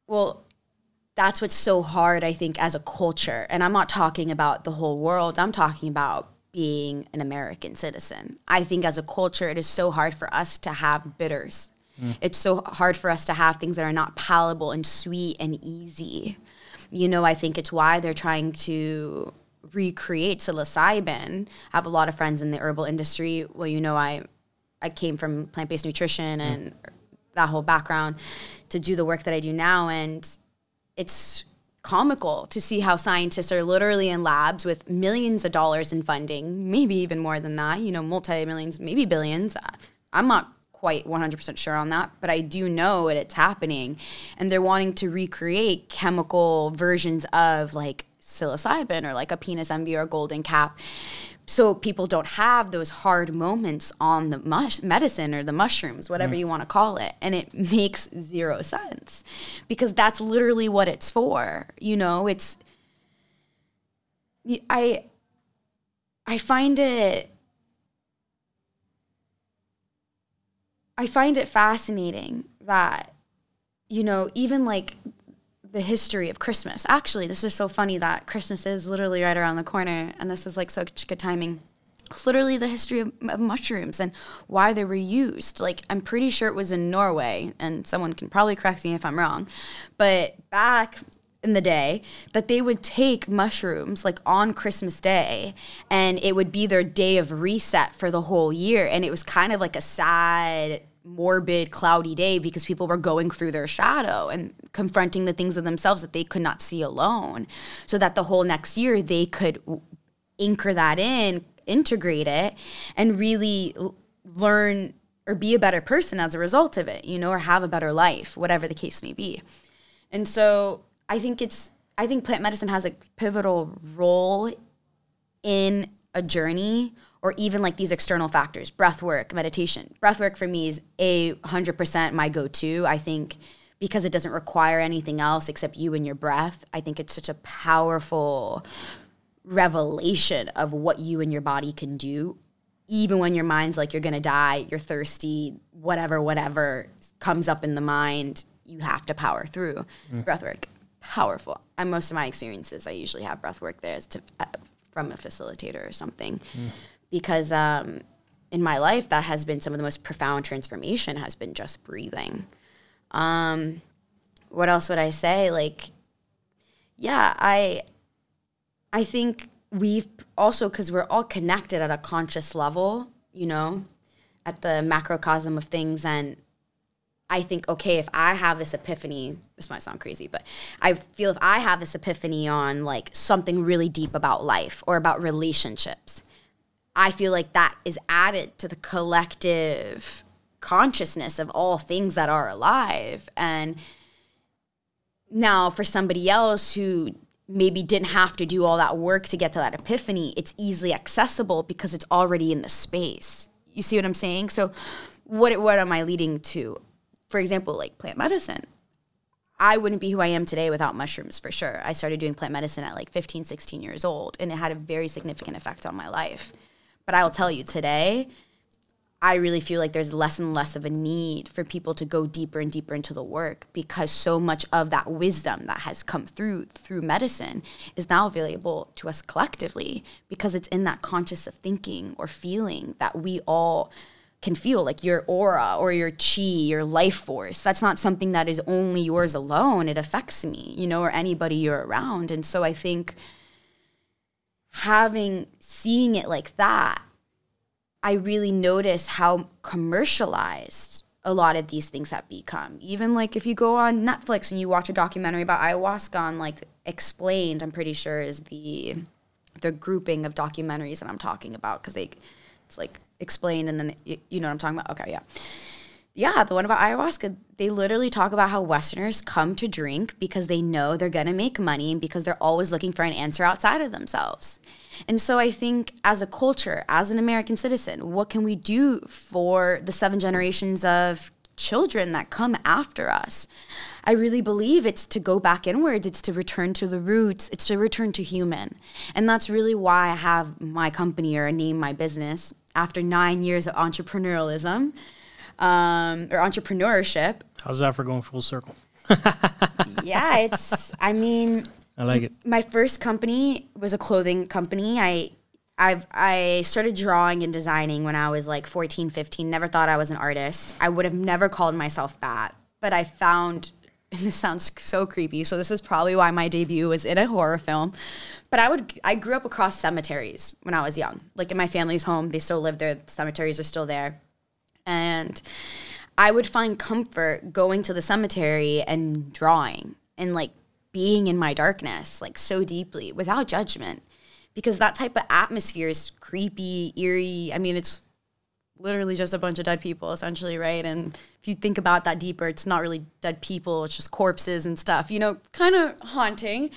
what's so hard, I think, as a culture. And I'm not talking about the whole world. I'm talking about being an American citizen. I think as a culture, it is so hard for us to have bitters. It's so hard for us to have things that are not palatable and sweet and easy. You know, I think it's why they're trying to recreate psilocybin. I have a lot of friends in the herbal industry. Well, you know, I came from plant-based nutrition and that whole background to do the work that I do now. And it's comical to see how scientists are literally in labs with millions of dollars in funding, maybe even more than that, you know, multi-millions, maybe billions. I'm not quite 100% sure on that, but I do know that it's happening. And they're wanting to recreate chemical versions of like psilocybin or like a penis envy or a golden cap, so people don't have those hard moments on the medicine or the mushrooms, whatever you want to call it. And it makes zero sense because that's literally what it's for. You know, I find it fascinating that, you know, even like the history of Christmas. Actually, this is so funny that Christmas is literally right around the corner, and this is like such good timing. Literally the history of mushrooms and why they were used. Like, I'm pretty sure it was in Norway, and someone can probably correct me if I'm wrong, but back in the day that they would take mushrooms like on Christmas Day, and it would be their day of reset for the whole year. And it was kind of like a sad, morbid, cloudy day because people were going through their shadow and confronting the things of themselves that they could not see alone, so that the whole next year they could anchor that in, integrate it, and really learn or be a better person as a result of it, you know, or have a better life, whatever the case may be. And so I think plant medicine has a pivotal role in a journey, or even like these external factors, breath work, meditation. Breath work for me is 100% my go-to. I think because it doesn't require anything else except you and your breath. I think it's such a powerful revelation of what you and your body can do, even when your mind's like you're gonna die, you're thirsty, whatever comes up in the mind, you have to power through. Breath work, powerful. And most of my experiences, I usually have breath work there from a facilitator or something. Because in my life, that has been some of the most profound transformation, has been just breathing. What else would I say? Like, yeah, I think we've also, because we're all connected at a conscious level, you know, at the macrocosm of things. And I think, okay, if I have this epiphany, this might sound crazy, but I feel if I have this epiphany on like something really deep about life or about relationships, I feel like that is added to the collective consciousness of all things that are alive. And now for somebody else who maybe didn't have to do all that work to get to that epiphany, it's easily accessible because it's already in the space. You see what I'm saying? So what am I leading to? For example, like plant medicine. I wouldn't be who I am today without mushrooms, for sure. I started doing plant medicine at like 15, 16 years old, and it had a very significant effect on my life. But I will tell you, today, I really feel like there's less and less of a need for people to go deeper and deeper into the work, because so much of that wisdom that has come through medicine is now available to us collectively, because it's in that conscious of thinking or feeling that we all can feel, like your aura or your chi, your life force. That's not something that is only yours alone. It affects me, you know, or anybody you're around. And so I think seeing it like that, I really notice how commercialized a lot of these things have become. Even like if you go on Netflix and you watch a documentary about ayahuasca on like Explained, I'm pretty sure is the grouping of documentaries that I'm talking about, because it's like Explained and then you know what I'm talking about? Okay, yeah. Yeah, the one about ayahuasca, they literally talk about how Westerners come to drink because they know they're going to make money and because they're always looking for an answer outside of themselves. And so I think as a culture, as an American citizen, what can we do for the 7 generations of children that come after us? I really believe it's to go back inwards. It's to return to the roots. It's to return to human. And that's really why I have my company, or name my business, after 9 years of entrepreneurialism. Or entrepreneurship. How's that for going full circle? Yeah, I like it. My first company was a clothing company. I started drawing and designing when I was like 14, 15. Never thought I was an artist. I would have never called myself that. But I found, and this sounds so creepy, so this is probably why my debut was in a horror film. But I grew up across cemeteries when I was young. Like in my family's home, they still live there. The cemeteries are still there. And I would find comfort going to the cemetery and drawing and like being in my darkness, like so deeply without judgment, because that type of atmosphere is creepy, eerie. I mean, it's literally just a bunch of dead people essentially, right? And if you think about that deeper, it's not really dead people. It's just corpses and stuff, you know, kind of haunting,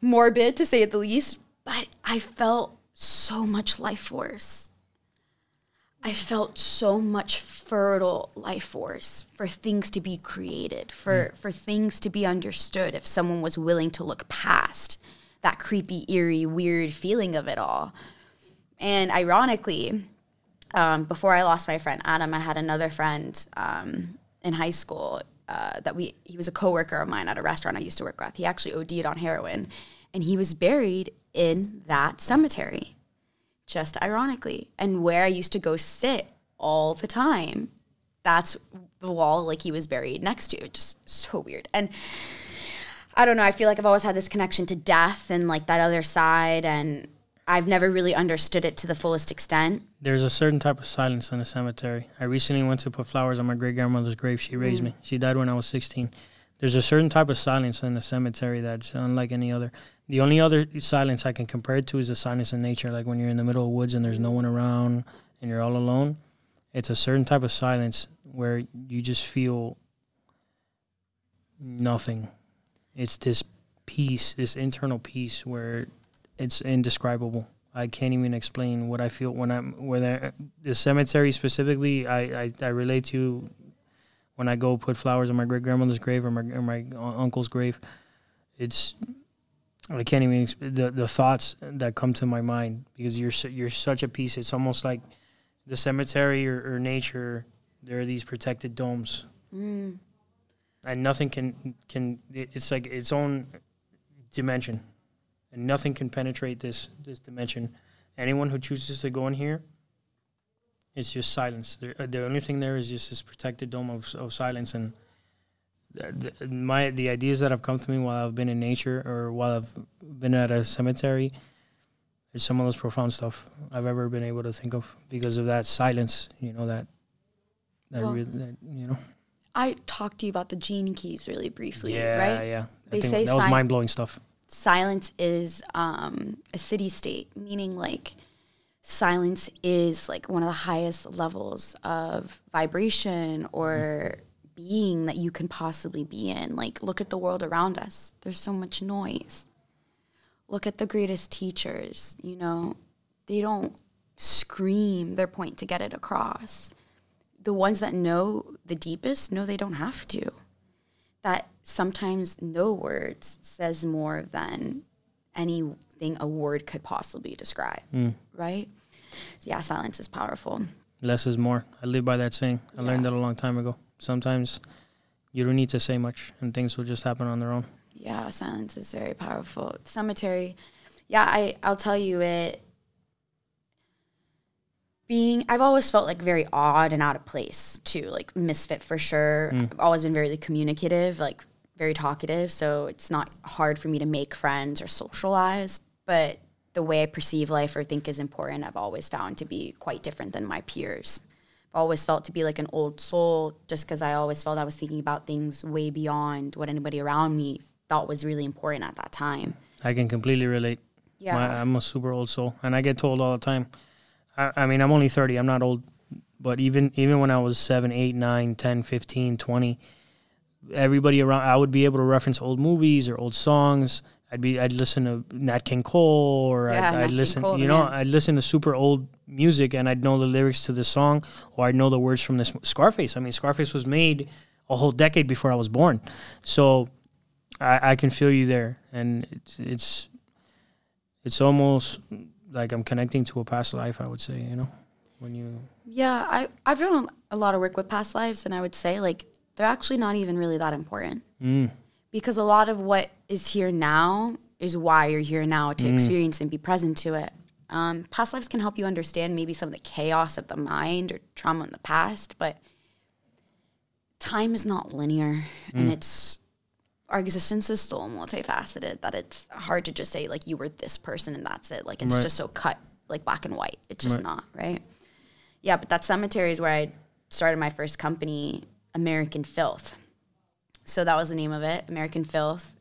morbid to say the least. But I felt so much life force. I felt so much fertile life force for things to be created, for things to be understood if someone was willing to look past that creepy, eerie, weird feeling of it all. And ironically, before I lost my friend Adam, I had another friend in high school he was a coworker of mine at a restaurant I used to work with. He actually OD'd on heroin, and he was buried in that cemetery. Just ironically. And where I used to go sit all the time, that's the wall like he was buried next to. Just so weird. And I don't know, I feel like I've always had this connection to death and like that other side, and I've never really understood it to the fullest extent. There's a certain type of silence in a cemetery. I recently went to put flowers on my great-grandmother's grave. She raised me. She died when I was 16. There's a certain type of silence in a cemetery that's unlike any other. The only other silence I can compare it to is the silence in nature, like when you're in the middle of woods and there's no one around and you're all alone. It's a certain type of silence where you just feel nothing. It's this peace, this internal peace where it's indescribable. I can't even explain what I feel the cemetery specifically. I relate to when I go put flowers on my great-grandmother's grave or my uncle's grave. I can't even the thoughts that come to my mind, because you're such a piece. It's almost like the cemetery or nature. There are these protected domes, and nothing can. It's like its own dimension, and nothing can penetrate this dimension. Anyone who chooses to go in here, it's just silence. The only thing there is just this protected dome of silence. And the ideas that have come to me while I've been in nature or while I've been at a cemetery is some of the most profound stuff I've ever been able to think of, because of that silence, you know, you know. I talked to you about the gene keys really briefly, right? Yeah. They say that was mind-blowing stuff. Silence is a city state, meaning like silence is like one of the highest levels of vibration or being that you can possibly be in. Like, look at the world around us. There's so much noise. Look at the greatest teachers, you know, they don't scream their point to get it across. The ones that know the deepest know they don't have to. That sometimes no words says more than anything a word could possibly describe, right? So yeah, silence is powerful. Less is more. I live by that saying. I learned that a long time ago. Sometimes you don't need to say much and things will just happen on their own. Yeah, silence is very powerful. Cemetery, yeah, I'll tell you it. I've always felt like very odd and out of place too, like misfit for sure. I've always been very communicative, like very talkative, so it's not hard for me to make friends or socialize, but the way I perceive life or think is important, I've always found to be quite different than my peers. I've always felt to be like an old soul just because I always felt I was thinking about things way beyond what anybody around me thought was really important at that time. I can completely relate. Yeah. I'm a super old soul, and I get told all the time. I mean, I'm only 30. I'm not old. But even when I was 7, 8, 9, 10, 15, 20, everybody around, I would be able to reference old movies or old songs. I'd listen to Nat King Cole, or I'd listen, Cole, you know, I'd listen to super old music, and I'd know the lyrics to the song, or I'd know the words from this Scarface. I mean, Scarface was made a whole decade before I was born. So I can feel you there, and it's almost like I'm connecting to a past life, I would say, you know, when you... Yeah, I've done a lot of work with past lives, and I would say, like, they're actually not even really that important. Because a lot of what is here now is why you're here now, to experience and be present to it. Past lives can help you understand maybe some of the chaos of the mind or trauma in the past, but time is not linear, and our existence is so multifaceted that it's hard to just say, like, you were this person and that's it. Like, it's just so cut, like, black and white. It's just not, right? Yeah, but that cemetery is where I started my first company, American Filth. So that was the name of it, American Filth.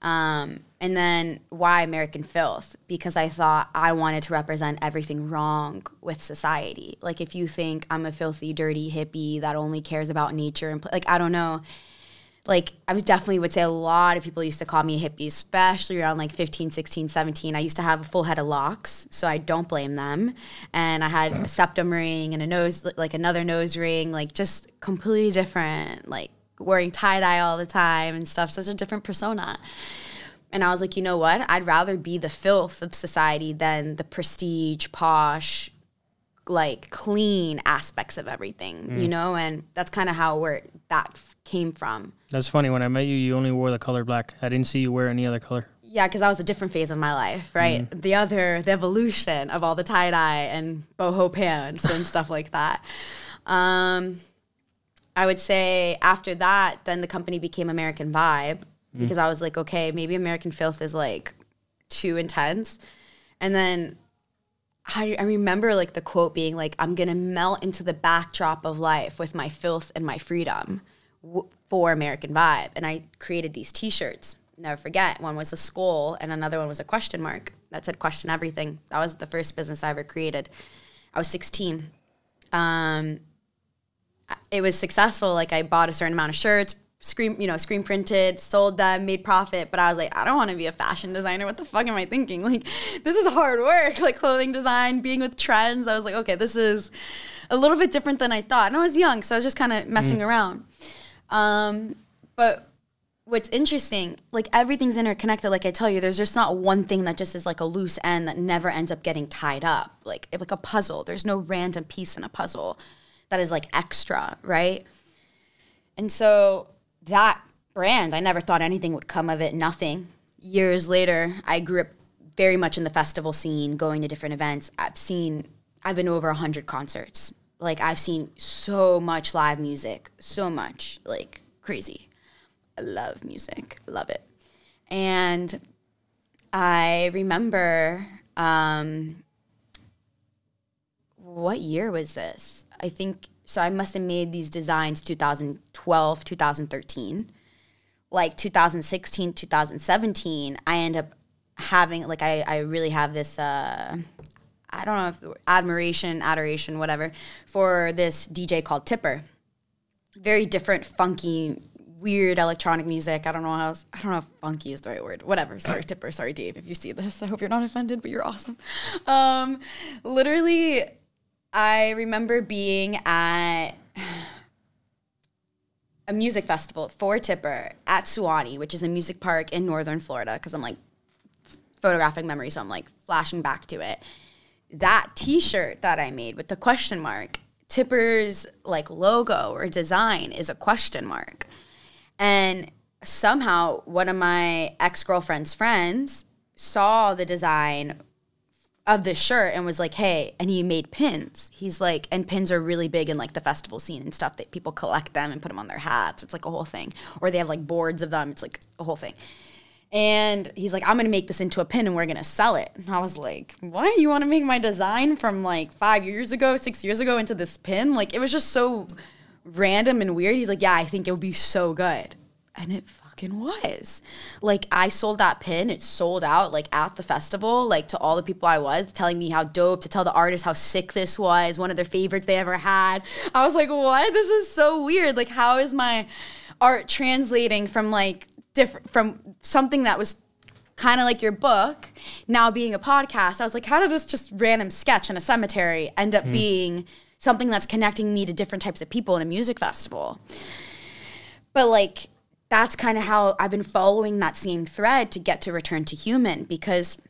And then why American Filth? Because I thought I wanted to represent everything wrong with society. Like, if you think I'm a filthy, dirty hippie that only cares about nature and, like, I don't know. Like, I would say a lot of people used to call me a hippie, especially around like 15, 16, 17. I used to have a full head of locks, so I don't blame them. And I had a septum ring and a nose, like another nose ring, like just completely different, like wearing tie-dye all the time and stuff, such a different persona. And I was like, you know what? I'd rather be the filth of society than the prestige, posh, like clean aspects of everything, you know? And that's kind of that came from. That's funny. When I met you, you only wore the color black. I didn't see you wear any other color. Yeah, because that was a different phase of my life, right? The evolution of all the tie-dye and boho pants and stuff like that. I would say after that, then the company became American Vibe, because I was like, okay, maybe American Filth is like too intense. And then I remember like the quote being like, I'm going to melt into the backdrop of life with my filth and my freedom for American Vibe. And I created these t-shirts. Never forget. One was a skull and another one was a question mark that said question everything. That was the first business I ever created. I was 16. It was successful. Like, I bought a certain amount of shirts, screen printed, sold them, made profit. But I was like, I don't want to be a fashion designer. What the fuck am I thinking? Like, this is hard work. Like, clothing design, being with trends. I was like, okay, this is a little bit different than I thought. And I was young, so I was just kind of messing around. But what's interesting, like, everything's interconnected. Like I tell you, there's just not one thing that just is like a loose end that never ends up getting tied up. Like a puzzle. There's no random piece in a puzzle that is like extra, right? And so that brand, I never thought anything would come of it, nothing. Years later, I grew up very much in the festival scene, going to different events. I've been over 100 concerts. Like, I've seen so much live music, so much, like, crazy. I love music, love it. And I remember, what year was this? I think, so I must have made these designs 2012, 2013. Like 2016, 2017, I end up having, like, I really have this, I I don't know if admiration, adoration, whatever, for this DJ called Tipper. Very different, funky, weird electronic music. I don't know if funky is the right word. Whatever. Sorry, Tipper. Sorry, Dave, if you see this. I hope you're not offended, but you're awesome. Literally, I remember being at a music festival for Tipper at Suwannee, which is a music park in northern Florida, because I'm like photographic memory, so I'm like flashing back to it. That t-shirt that I made with the question mark, Tipper's like logo or design is a question mark. And somehow one of my ex-girlfriend's friends saw the design of this shirt and was like, hey, and he made pins. He's like, and pins are really big in like the festival scene and stuff, that people collect them and put them on their hats. It's like a whole thing. Or they have like boards of them. It's like a whole thing. And he's like, I'm going to make this into a pin and we're going to sell it. And I was like, what? You want to make my design from like 5 years ago, 6 years ago into this pin? Like, it was just so random and weird. He's like, yeah, I think it would be so good. And it fucking was. Like, I sold that pin. It sold out like at the festival, like to all the people I was, telling me how dope, to tell the artists how sick this was, one of their favorites they ever had. I was like, what? This is so weird. Like, how is my art translating from like different, from something that was kind of like your book now being a podcast? I was like, how did this just random sketch in a cemetery end up being something that's connecting me to different types of people in a music festival? But like, that's kind of how I've been following that same thread to get to Return to Human, because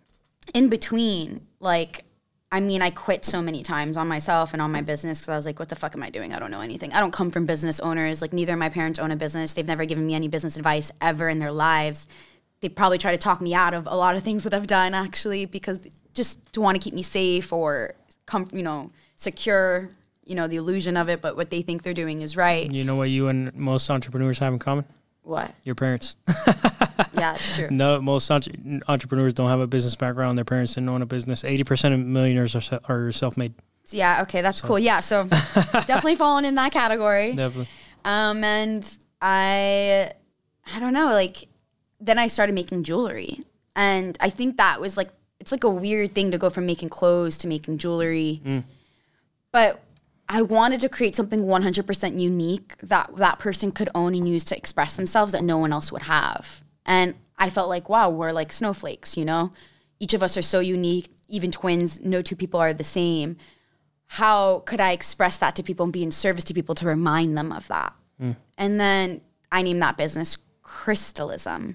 in between, like, I mean, I quit so many times on myself and on my business because I was like, what the fuck am I doing? I don't know anything. I don't come from business owners. Like, neither of my parents own a business. They've never given me any business advice ever in their lives. They probably try to talk me out of a lot of things that I've done, actually, because just to want to keep me safe or secure, the illusion of it, but what they think they're doing is right. You know what you and most entrepreneurs have in common? What? Your parents. Yeah, it's true. No, most entrepreneurs don't have a business background. Their parents didn't own a business. 80% of millionaires are self-made. Yeah, okay, that's cool. Yeah, so definitely falling in that category. Definitely. And I don't know, like, then I started making jewelry. And I think that was like, it's like a weird thing to go from making clothes to making jewelry. But I wanted to create something 100% unique that that person could own and use to express themselves that no one else would have. And I felt like, wow, we're like snowflakes, Each of us are so unique, even twins, no two people are the same. How could I express that to people and be in service to people to remind them of that? And then I named that business Crystalism.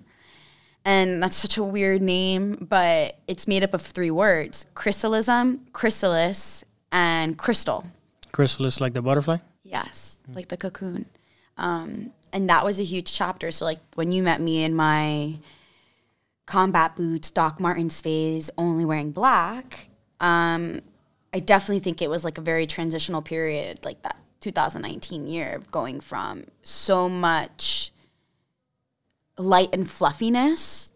And that's such a weird name, but it's made up of 3 words: Crystalism, chrysalis, and crystal. Chrysalis, like the butterfly? Yes, like the cocoon. And that was a huge chapter. So like when you met me in my combat boots, Doc Martens phase, only wearing black, I definitely think it was like a very transitional period, like that 2019 year, going from so much light and fluffiness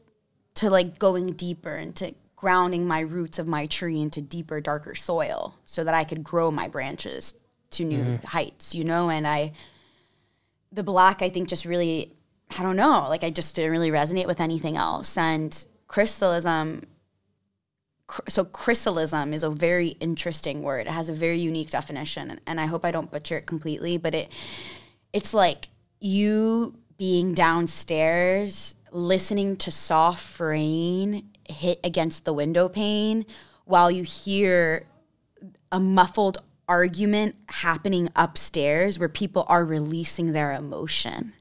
to like going deeper into grounding my roots of my tree into deeper, darker soil so that I could grow my branches to new heights, And the black, I think, just really, I don't know, like I just didn't really resonate with anything else. And crystalism, so crystalism is a very interesting word. It has a very unique definition, and I hope I don't butcher it completely, but it's like you being downstairs, listening to soft rain hit against the window pane while you hear a muffled argument happening upstairs where people are releasing their emotion.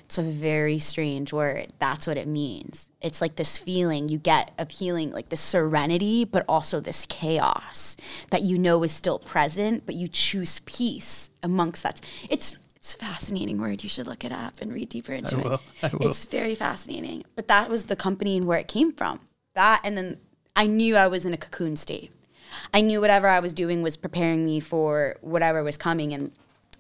It's a very strange word. That's what it means. It's like this feeling you get of healing, like this serenity, but also this chaos that is still present, but you choose peace amongst that. It's a fascinating word. You should look it up and read deeper into it. I will. It's very fascinating. But that was the company and where it came from. That, and then I knew I was in a cocoon state. I knew whatever I was doing was preparing me for whatever was coming. And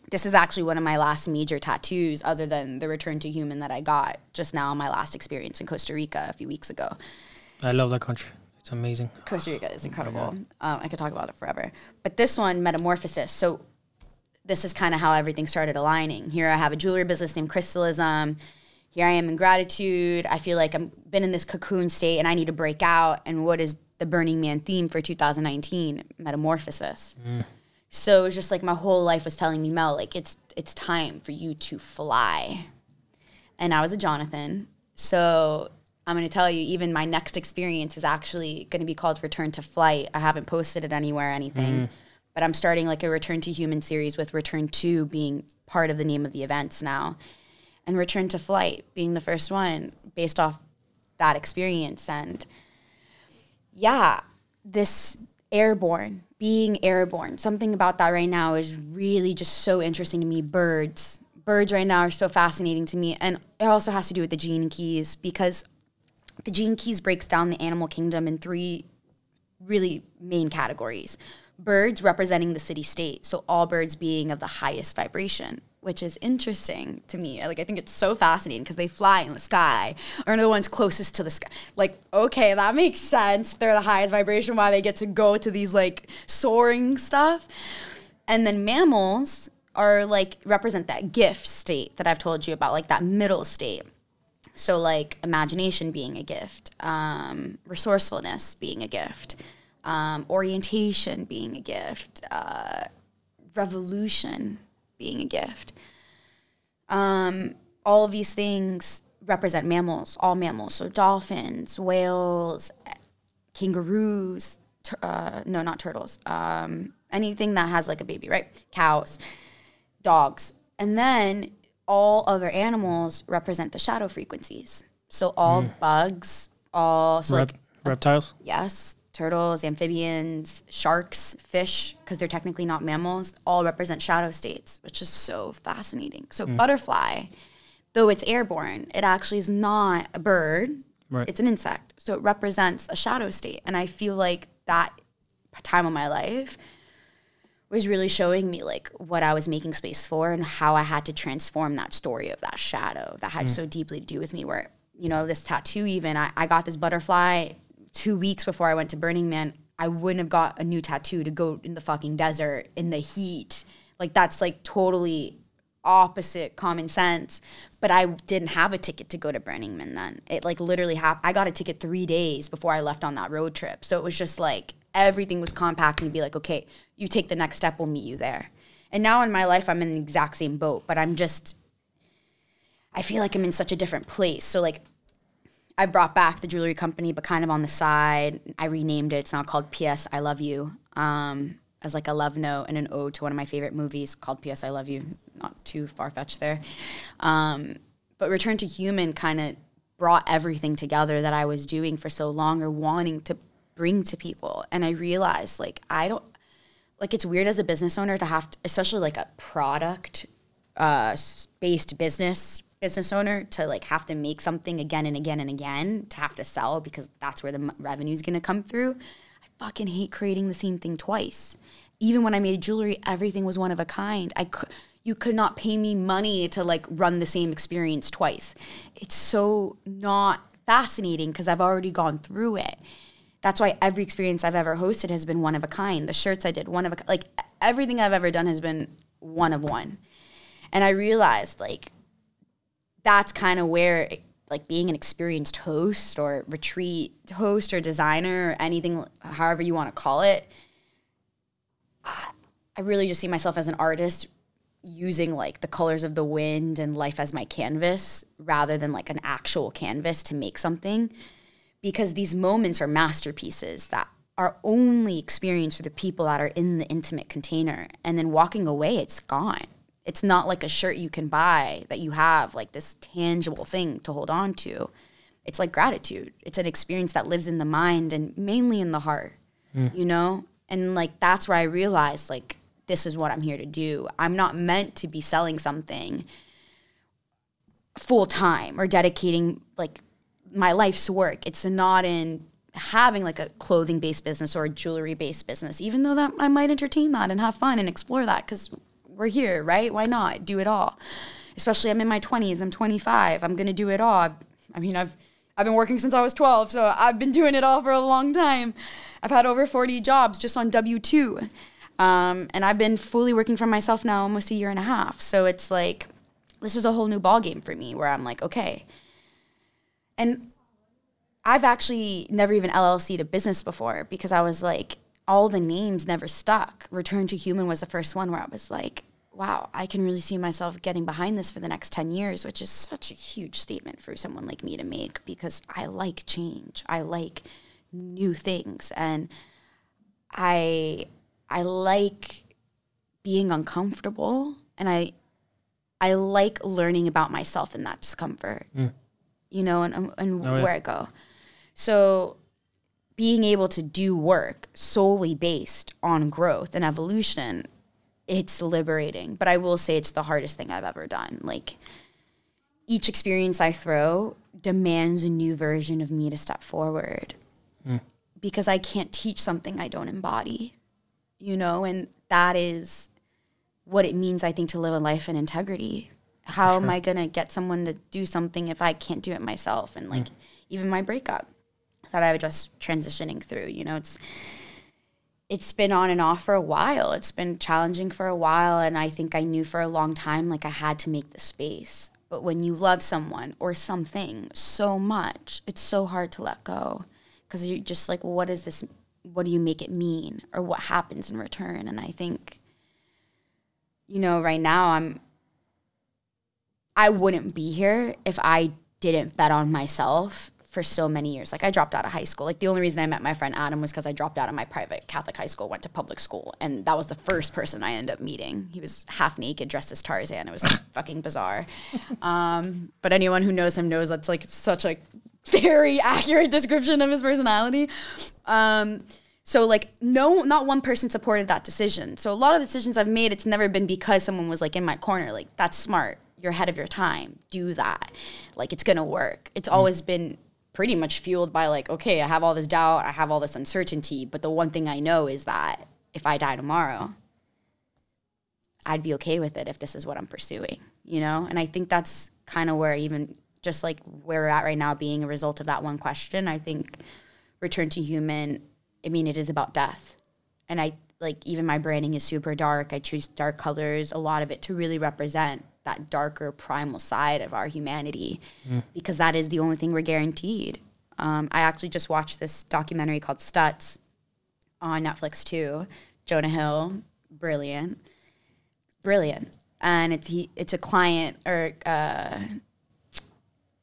this is actually one of my last major tattoos, other than the Return to Human that I got just now, my last experience in Costa Rica a few weeks ago. I love that country. It's amazing. Costa Rica is incredible. I could talk about it forever. But this one, Metamorphosis. So this is kind of how everything started aligning. Here I have a jewelry business named Crystalism. Here I am in gratitude. I feel like I've been in this cocoon state and I need to break out. And what is the Burning Man theme for 2019, Metamorphosis. So it was just like my whole life was telling me, Mel, like it's time for you to fly. And I was a Jonathan. So I'm going to tell you, even my next experience is actually going to be called Return to Flight. I haven't posted it anywhere or anything, but I'm starting like a Return to Human series with Return to being part of the name of the events now. And Return to Flight being the first one based off that experience. And yeah, this being airborne, something about that right now is really just so interesting to me. Birds right now are so fascinating to me. And it also has to do with the gene keys, because the gene keys breaks down the animal kingdom in 3 really main categories. Birds representing the city state, so all birds being of the highest vibration, which is interesting to me. Like, I think it's so fascinating because they fly in the sky, or are the ones closest to the sky. Like, okay, that makes sense. If they're the highest vibration, why they get to go to these like soaring stuff. And then mammals are like represent that gift state that I've told you about, like that middle state. So like imagination being a gift, resourcefulness being a gift, orientation being a gift, revolution being a gift. All of these things represent mammals, all mammals. So dolphins, whales, kangaroos, no, not turtles. Anything that has like a baby, right? Cows, dogs. And then all other animals represent the shadow frequencies. So all bugs, all so like reptiles. Yes, turtles, amphibians, sharks, fish, because they're technically not mammals, all represent shadow states, which is so fascinating. So butterfly, though it's airborne, it actually is not a bird. Right. It's an insect. So it represents a shadow state. And I feel like that time of my life was really showing me like what I was making space for and how I had to transform that story of that shadow that had so deeply to do with me, where, you know, this tattoo even, I got this butterfly 2 weeks before I went to Burning Man. I wouldn't have got a new tattoo to go in the fucking desert in the heat. Like, that's like totally opposite common sense. But I didn't have a ticket to go to Burning Man then. It like literally happened. I got a ticket 3 days before I left on that road trip. So it was just like everything was compacting to be like, okay, you take the next step, we'll meet you there. And now in my life, I'm in the exact same boat, but I feel like I'm in such a different place. So like, I brought back the jewelry company, but kind of on the side. I renamed it. It's now called P.S. I Love You, as like a love note and an ode to one of my favorite movies called P.S. I Love You. Not too far-fetched there. But Return to Human kind of brought everything together that I was doing for so long or wanting to bring to people. And I realized, like, it's weird as a business owner to have to, especially like a product based business owner, to like have to make something again and again and again, to have to sell, because that's where the revenue is going to come through. I fucking hate creating the same thing twice. Even when I made jewelry, everything was one of a kind. You could not pay me money to like run the same experience twice. It's so not fascinating because I've already gone through it. That's why every experience I've ever hosted has been one of a kind. The shirts I did, one of a, like everything I've ever done has been one of one. And I realized like that's kind of where like being an experienced host or retreat host or designer or anything, however you want to call it, I really just see myself as an artist using like the colors of the wind and life as my canvas rather than like an actual canvas to make something. Because these moments are masterpieces that are only experienced through the people that are in the intimate container. And then walking away, it's gone. It's not like a shirt you can buy that you have like this tangible thing to hold on to. It's like gratitude. It's an experience that lives in the mind and mainly in the heart, you know? And like, that's where I realized like, this is what I'm here to do. I'm not meant to be selling something full time or dedicating like my life's work. It's not in having like a clothing-based business or a jewelry-based business, even though that I might entertain that and have fun and explore that because we're here, right? Why not do it all? Especially I'm in my 20s. I'm 25. I'm going to do it all. I've been working since I was 12, so I've been doing it all for a long time. I've had over 40 jobs just on W-2. And I've been fully working for myself now almost a year and a half. So it's like, this is a whole new ballgame for me where I'm like, okay. And I've actually never even LLC'd a business before because I was like, all the names never stuck. Return to Human was the first one where I was like, wow, I can really see myself getting behind this for the next 10 years, which is such a huge statement for someone like me to make because I like change. I like new things. And I like being uncomfortable, and I like learning about myself in that discomfort, you know, and where I go. So being able to do work solely based on growth and evolution, it's liberating. But I will say it's the hardest thing I've ever done. Like, each experience I throw demands a new version of me to step forward because I can't teach something I don't embody, you know, and that is what it means, I think, to live a life in integrity. How am I going to get someone to do something if I can't do it myself? And like, even my breakup that I was just transitioning through, you know, it's been on and off for a while. It's been challenging for a while. And I think I knew for a long time, like, I had to make the space. But when you love someone or something so much, it's so hard to let go because you're just like, well, what is this? What do you make it mean? Or what happens in return? And I think, you know, right now I wouldn't be here if I didn't bet on myself for so many years. Like, I dropped out of high school. Like, the only reason I met my friend Adam was because I dropped out of my private Catholic high school, went to public school, and that was the first person I ended up meeting. He was half naked, dressed as Tarzan. It was fucking bizarre. But anyone who knows him knows that's like such a very accurate description of his personality. So like, no, not one person supported that decision. So a lot of decisions I've made, it's never been because someone was like in my corner, like, that's smart. You're ahead of your time. Do that. Like, it's going to work. It's always been pretty much fueled by like, okay, I have all this doubt. I have all this uncertainty. But the one thing I know is that if I die tomorrow, I'd be okay with it if this is what I'm pursuing, you know? And I think that's kind of where even just like where we're at right now being a result of that one question, I think Return to Human, I mean, it is about death. And I, like, even my branding is super dark. I choose dark colors, a lot of it to really represent that darker primal side of our humanity because that is the only thing we're guaranteed. I actually just watched this documentary called Stutz on Netflix too. Jonah Hill, brilliant. And it's a client or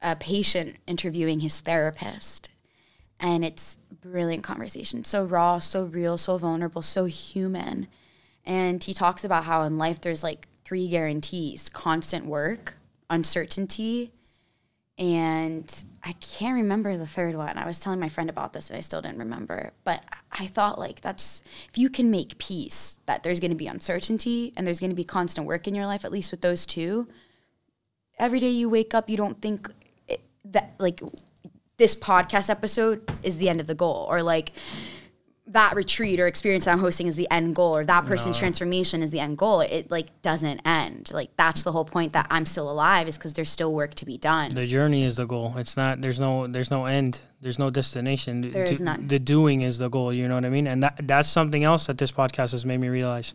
a patient interviewing his therapist. And it's brilliant conversation. So raw, so real, so vulnerable, so human. And he talks about how in life there's like 3 guarantees: constant work, uncertainty, and I can't remember the third one. I was telling my friend about this and I still didn't remember. But I thought, like, that's, if you can make peace that there's going to be uncertainty and there's going to be constant work in your life, at least with those 2, every day you wake up, you don't think that, like, this podcast episode is the end of the goal, or like that retreat or experience that I'm hosting is the end goal, or that person's transformation is the end goal. It like doesn't end. Like, that's the whole point that I'm still alive, is because there's still work to be done. The journey is the goal. It's not, there's no end. There's no destination. There is none. The doing is the goal, you know what I mean? And that's something else that this podcast has made me realize.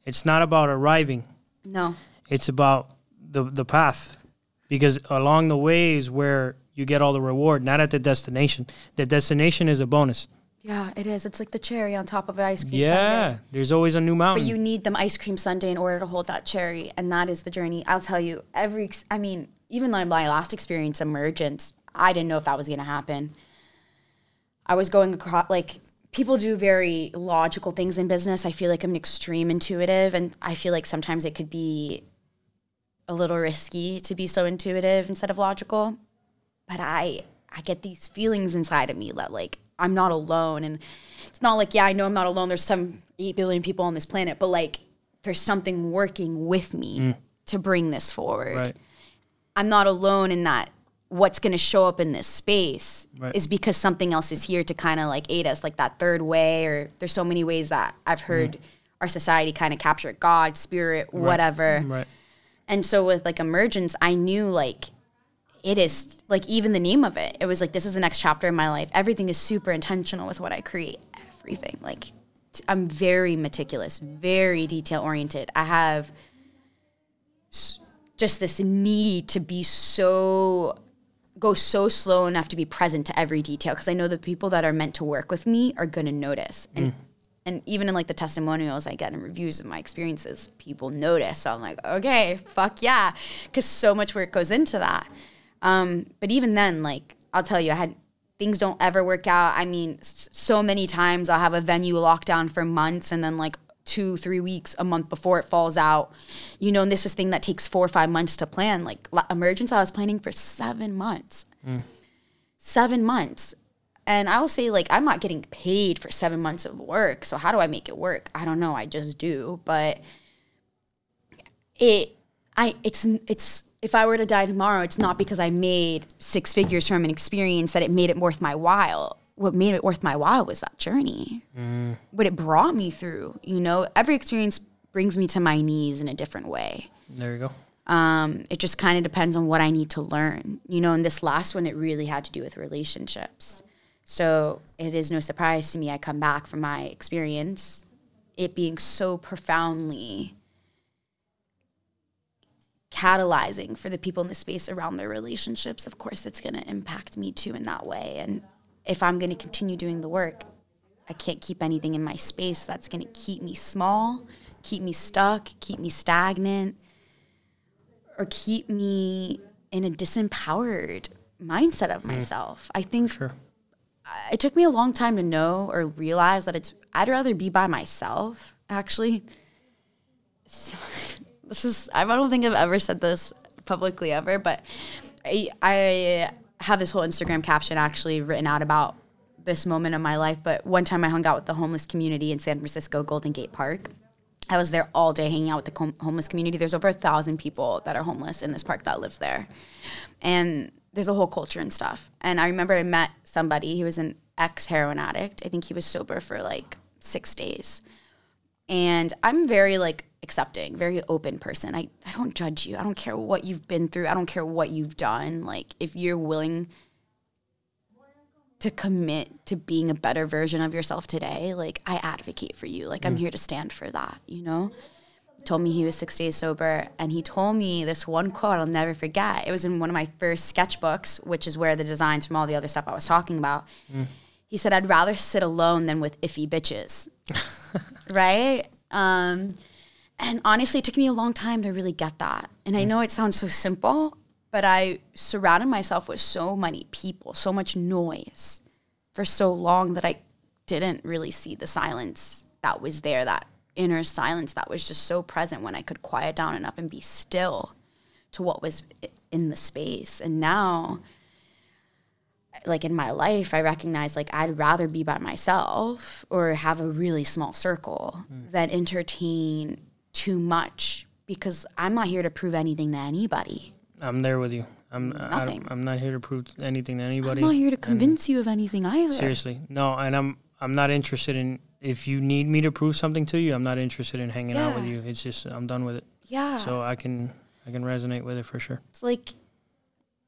It's not about arriving. No. It's about the path, because along the way is where you get all the reward, not at the destination. The destination is a bonus. Yeah, it is. It's like the cherry on top of an ice cream sundae. Yeah, there's always a new mountain. But you need the ice cream sundae in order to hold that cherry, and that is the journey. I'll tell you, even like my last experience, Emergence, I didn't know if that was going to happen. I was going across, like, people do very logical things in business. I feel like I'm an extreme intuitive, and I feel like sometimes it could be a little risky to be so intuitive instead of logical. But I get these feelings inside of me that, like, I'm not alone. And it's not like, yeah, I know I'm not alone. There's some 8 billion people on this planet, but like, there's something working with me to bring this forward. Right. I'm not alone in that. What's going to show up in this space is because something else is here to kind of like aid us, like that third way, or there's so many ways that I've heard our society kind of capture it, God, spirit, whatever. Right. And so with like Emergence, I knew like, it is, like, even the name of it, it was like, this is the next chapter in my life. Everything is super intentional with what I create. Everything. Like, I'm very meticulous, very detail-oriented. I have just this need to be so go so slow enough to be present to every detail, because I know the people that are meant to work with me are going to notice. And even in like the testimonials I get and reviews of my experiences, people notice. So I'm like, okay, fuck yeah, because so much work goes into that. But even then, like, I'll tell you, things don't ever work out. I mean, so many times I'll have a venue locked down for months, and then like 2-3 weeks, a month before it falls out, you know, and this is thing that takes 4 or 5 months to plan. Like Emergence, I was planning for 7 months. 7 months. And I will say, like, I'm not getting paid for 7 months of work. So how do I make it work? I don't know. I just do. But it's if I were to die tomorrow, it's not because I made 6 figures from an experience that it made it worth my while. What made it worth my while was that journey. What it brought me through. You know, every experience brings me to my knees in a different way. There you go. It just kind of depends on what I need to learn. You know, and this last one, it really had to do with relationships. So it is no surprise to me I come back from my experience, it being so profoundly catalyzing for the people in the space around their relationships. Of course, it's going to impact me too in that way. And if I'm going to continue doing the work, I can't keep anything in my space that's going to keep me small, keep me stuck, keep me stagnant, or keep me in a disempowered mindset of myself. I think it took me a long time to know or realize that I'd rather be by myself, actually. So, I don't think I've ever said this publicly ever, but I have this whole Instagram caption actually written out about this moment of my life. But one time I hung out with the homeless community in San Francisco, Golden Gate Park. I was there all day hanging out with the homeless community. There's over 1,000 people that are homeless in this park that live there. And there's a whole culture and stuff. And I remember I met somebody, he was an ex-heroin addict. I think he was sober for like 6 days. And I'm very like accepting, very open person. I don't judge you. I don't care what you've been through. I don't care what you've done. Like, if you're willing to commit to being a better version of yourself today, like, I advocate for you. Like, I'm here to stand for that, you know? Told me he was 6 days sober, and he told me this one quote I'll never forget. It was in one of my first sketchbooks, which is where the designs from all the other stuff I was talking about. He said, "I'd rather sit alone than with iffy bitches." Right? And honestly, it took me a long time to really get that. And I know it sounds so simple, but I surrounded myself with so many people, so much noise for so long that I didn't really see the silence that was there, that inner silence that was just so present when I could quiet down enough and be still to what was in the space. And now, like, in my life, I recognize, like, I'd rather be by myself or have a really small circle than entertain too much, because I'm not here to prove anything to anybody. I'm there with you. I'm not here to prove anything to anybody. I'm not here to convince you of anything either. Seriously. No, and I'm not interested in, if you need me to prove something to you, I'm not interested in hanging out with you. It's just, I'm done with it. Yeah. So I can resonate with it for sure. It's like,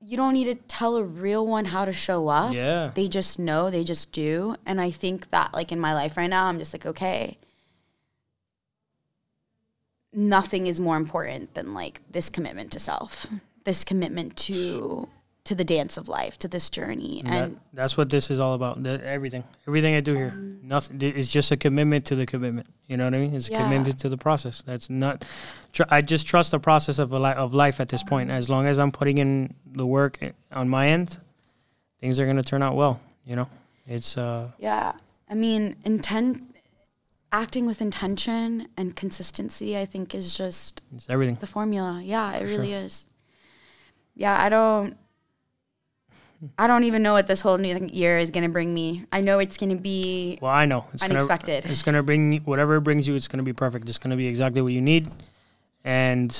you don't need to tell a real one how to show up. Yeah. They just know, they just do. And I think that, like, in my life right now, I'm just like, okay, nothing is more important than, like, this commitment to self, this commitment to the dance of life, to this journey. And that's what this is all about. Everything I do here, nothing. It's just a commitment to the commitment. You know what I mean? It's a commitment to the process. That's not. I just trust the process of life at this point. As long as I'm putting in the work on my end, things are gonna turn out well. You know, it's. Yeah, I mean, acting with intention and consistency, I think, is just it's everything. The formula. Yeah, it really is. Yeah, I don't even know what this whole new year is going to bring me. I know it's going to be I know. It's unexpected. It's going to bring whatever it brings you. It's going to be perfect. It's going to be exactly what you need, and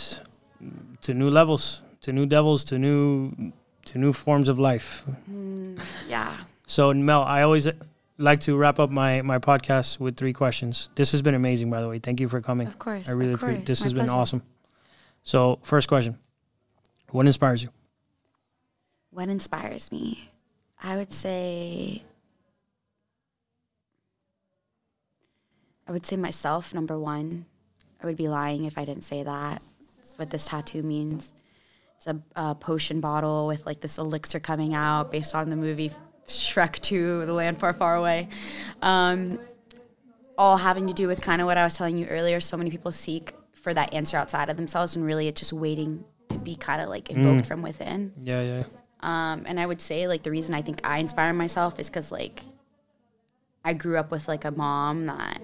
to new levels, to new devils, to new forms of life. Yeah. So, Mel, I always like to wrap up my podcast with 3 questions. This has been amazing, by the way. Thank you for coming. Of course. I really appreciate it. This has been pleasure. awesome. So, first question. What inspires you? What inspires me? I would say myself, number one. I would be lying if I didn't say that. That's what this tattoo means. It's a potion bottle with like this elixir coming out based on the movie Shrek 2, The Land Far, Far Away. All having to do with kind of what I was telling you earlier. So many people seek for that answer outside of themselves, and really it's just waiting to be kind of like invoked from within. Yeah. And I would say like the reason I think I inspire myself is because like I grew up with like a mom that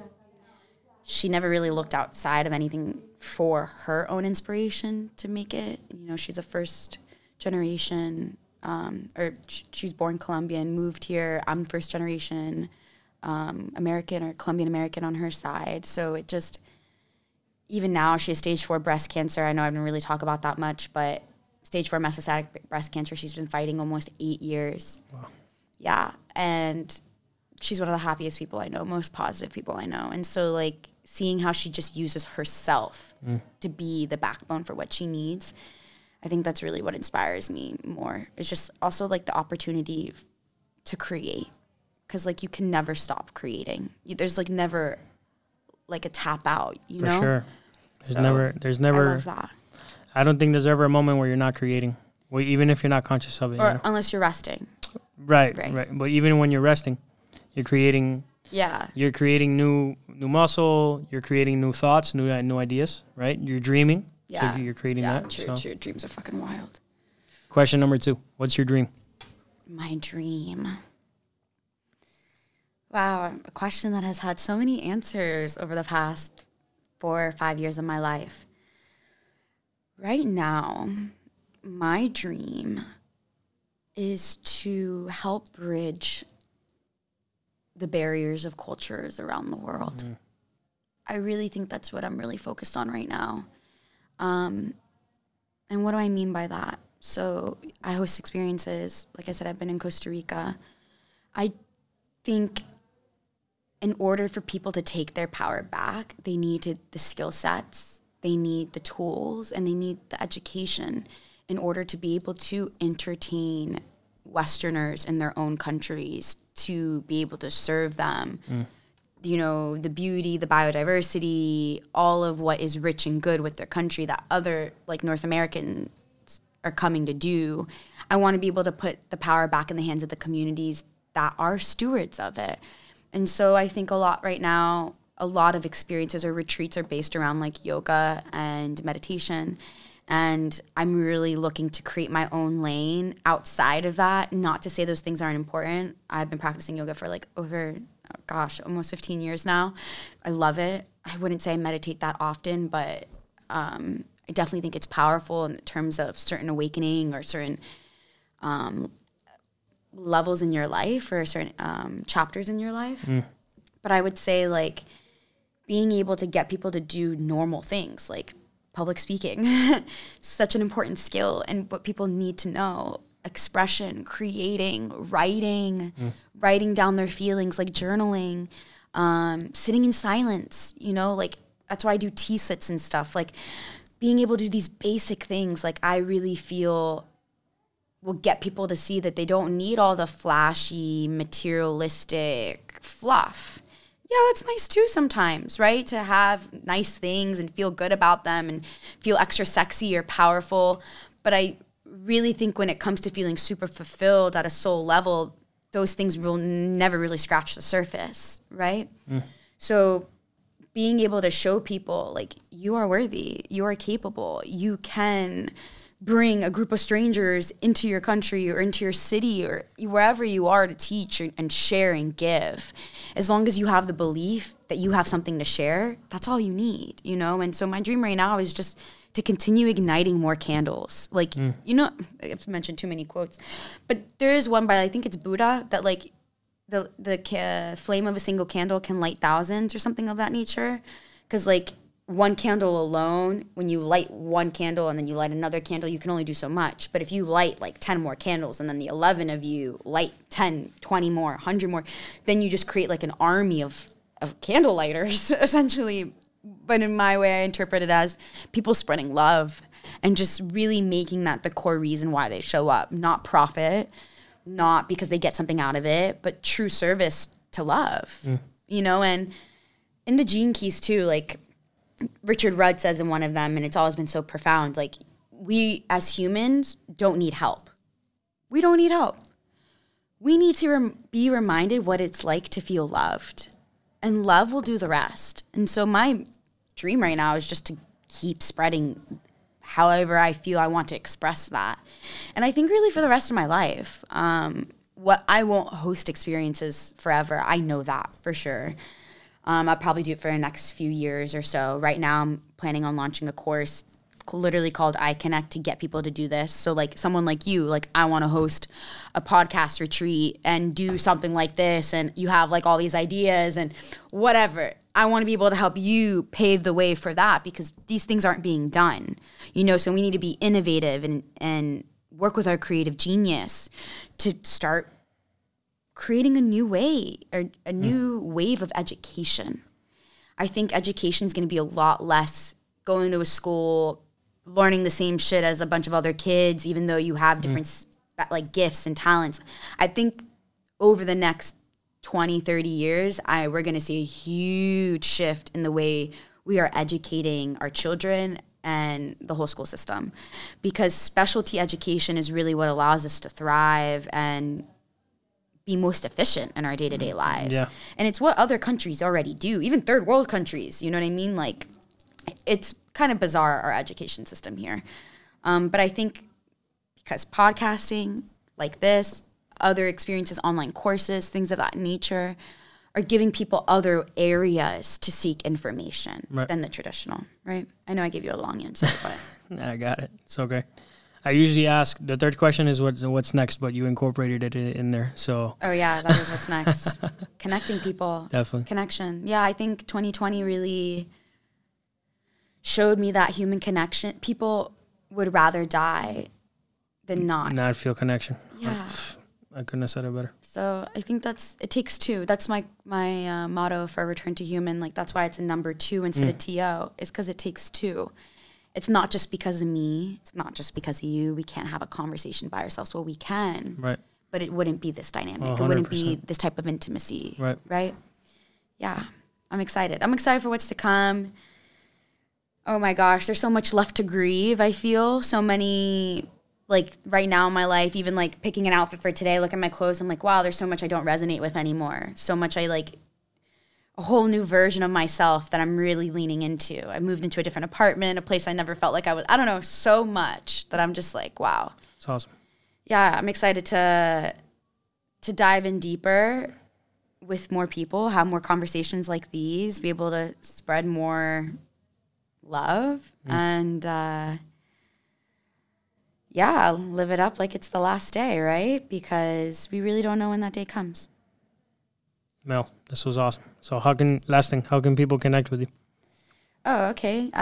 she never really looked outside of anything for her own inspiration to make it. You know, she's a first generation, or she's born Colombian, moved here. I'm first generation American or Colombian American on her side. So it just, even now she has stage 4 breast cancer. I know I didn't really talk about that much, but stage 4 metastatic breast cancer, she's been fighting almost 8 years. Wow. Yeah. And she's one of the happiest people I know, most positive people I know. And so like seeing how she just uses herself to be the backbone for what she needs, I think that's really what inspires me more. It's just also like the opportunity to create, because like you can never stop creating. There's like never like a tap out, you know? For sure. There's never, I love that. I don't think there's ever a moment where you're not creating, well, even if you're not conscious of it. Or unless you're resting. Right. But even when you're resting, you're creating. Yeah. You're creating new muscle. You're creating new thoughts, new ideas. Right. You're dreaming. Yeah. So you're creating that. True. Dreams are fucking wild. Question number 2. What's your dream? My dream. Wow, a question that has had so many answers over the past 4 or 5 years of my life. Right now, my dream is to help bridge the barriers of cultures around the world. I really think that's what I'm really focused on right now. And what do I mean by that? So I host experiences. Like I said, I've been in Costa Rica. I think in order for people to take their power back, they need the skill sets, they need the tools, and they need the education in order to be able to entertain Westerners in their own countries, to be able to serve them. You know, the beauty, the biodiversity, all of what is rich and good with their country that other, like, North Americans are coming to do. I want to be able to put the power back in the hands of the communities that are stewards of it. And so I think a lot right now, a lot of experiences or retreats are based around like yoga and meditation. And I'm really looking to create my own lane outside of that. Not to say those things aren't important. I've been practicing yoga for like over, almost 15 years now. I love it. I wouldn't say I meditate that often, but I definitely think it's powerful in terms of certain awakening or certain levels in your life or certain chapters in your life. But I would say like being able to get people to do normal things like public speaking, such an important skill and what people need to know. Expression, creating, writing down their feelings, like journaling, sitting in silence, you know, like that's why I do tea sits and stuff. Like being able to do these basic things, like I really feel will get people to see that they don't need all the flashy, materialistic fluff. Yeah, that's nice too sometimes, right? To have nice things and feel good about them and feel extra sexy or powerful. But I really think when it comes to feeling super fulfilled at a soul level, those things will never really scratch the surface, right? So being able to show people, like, you are worthy, you are capable, you can bring a group of strangers into your country or into your city or wherever you are to teach and share and give. As long as you have the belief that you have something to share, that's all you need, you know? And so my dream right now is just to continue igniting more candles. Like, you know, I've mentioned too many quotes, but there is one by, I think it's Buddha, that like the flame of a single candle can light thousands or something of that nature. Because like, one candle alone, when you light one candle and then you light another candle, you can only do so much. But if you light like 10 more candles and then the 11 of you light 10, 20 more, 100 more, then you just create like an army of candle lighters, essentially. But in my way, I interpret it as people spreading love and just really making that the core reason why they show up. Not profit, not because they get something out of it, but true service to love, you know? And in the Gene Keys too, like, Richard Rudd says in one of them, and it's always been so profound, like, we as humans don't need help. We don't need help. We need to be reminded what it's like to feel loved. And love will do the rest. And so my dream right now is just to keep spreading however I feel I want to express that. And I think really for the rest of my life, what I won't host experiences forever. I know that for sure. I'll probably do it for the next few years or so. Right now, I'm planning on launching a course literally called I Connect to get people to do this. So like someone like you, like I want to host a podcast retreat and do something like this, and you have like all these ideas and whatever. I want to be able to help you pave the way for that, because these things aren't being done, you know, so we need to be innovative and work with our creative genius to start creating a new way, or a new wave of education. I think education is going to be a lot less going to a school, learning the same shit as a bunch of other kids, even though you have different like gifts and talents. I think over the next 20, 30 years, we're going to see a huge shift in the way we are educating our children and the whole school system, because specialty education is really what allows us to thrive and be most efficient in our day-to-day lives. Yeah. And it's what other countries already do, even third world countries, you know what I mean? Like, it's kind of bizarre, our education system here. But I think because podcasting like this, other experiences, online courses, things of that nature, are giving people other areas to seek information than the traditional, right? I know I gave you a long answer, but... I got it. It's okay. I usually ask, the third question is what's next, but you incorporated it in there, so... Oh, yeah, that is what's next. Connecting people. Definitely. Connection. Yeah, I think 2020 really showed me that human connection. People would rather die than not feel connection. Yeah. I couldn't have said it better. So I think it takes two. That's my motto for Return to Human. Like, that's why it's a number 2 instead of TO, is because it takes two. It's not just because of me. It's not just because of you. We can't have a conversation by ourselves. Well, we can. Right. But it wouldn't be this dynamic. 100%. It wouldn't be this type of intimacy. Right. Right? Yeah. I'm excited. I'm excited for what's to come. Oh, my gosh. There's so much left to grieve, I feel. So many... Like, right now in my life, even, like, picking an outfit for today, look at my clothes, I'm like, wow, there's so much I don't resonate with anymore. So much a whole new version of myself that I'm really leaning into. I moved into a different apartment, a place I never felt like I was. I don't know, so much that I'm just like, wow. It's awesome. Yeah, I'm excited to dive in deeper with more people, have more conversations like these, be able to spread more love, and... yeah, live it up like it's the last day, right? Because we really don't know when that day comes. Mel, this was awesome. So how can people connect with you? Oh, okay.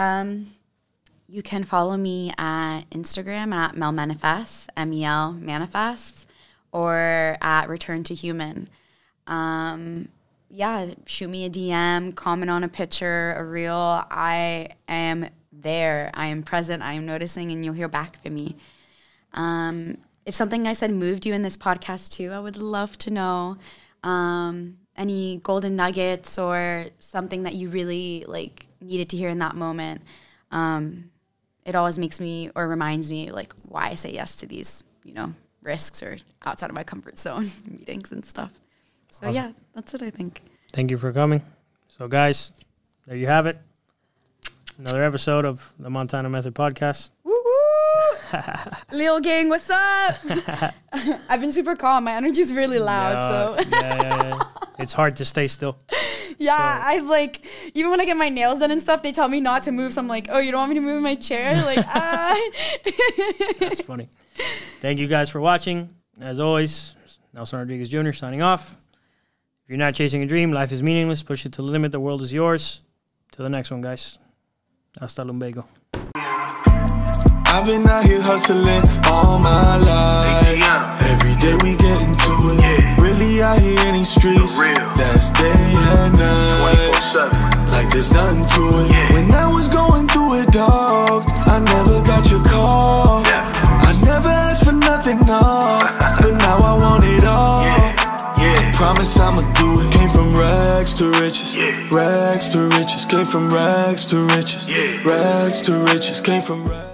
You can follow me at Instagram at Mel Manifests, MEL Manifests, or at Return to Human. Yeah, shoot me a DM, comment on a picture, a reel. I am there. I am present. I am noticing, and you'll hear back from me. If something I said moved you in this podcast too, I would love to know any golden nuggets or something that you really needed to hear in that moment. It always makes me or reminds me why I say yes to these, risks or outside of my comfort zone meetings and stuff. So awesome. Yeah, that's it, I think. Thank you for coming. So guys, there you have it. Another episode of the Montana Method Podcast. Lil gang, what's up? I've been super calm. My energy's really loud. Yeah. It's hard to stay still. Yeah, so. I've even when I get my nails done and stuff, they tell me not to move. So I'm like, oh, you don't want me to move in my chair? That's funny. Thank you guys for watching. As always, Nelson Rodriguez Jr. signing off. If you're not chasing a dream, life is meaningless. Push it to the limit. The world is yours. Till the next one, guys. Hasta lumbago. I've been out here hustling all my life. Every day we get into it. Really out here in these streets. That's day and night. Like there's nothing to it. When I was going through it, dog, I never got your call. I never asked for nothing, no. But now I want it all. I promise I'ma do it. Came from rags to riches. Rags to riches. Came from rags to riches. Rags to riches. Came from rags.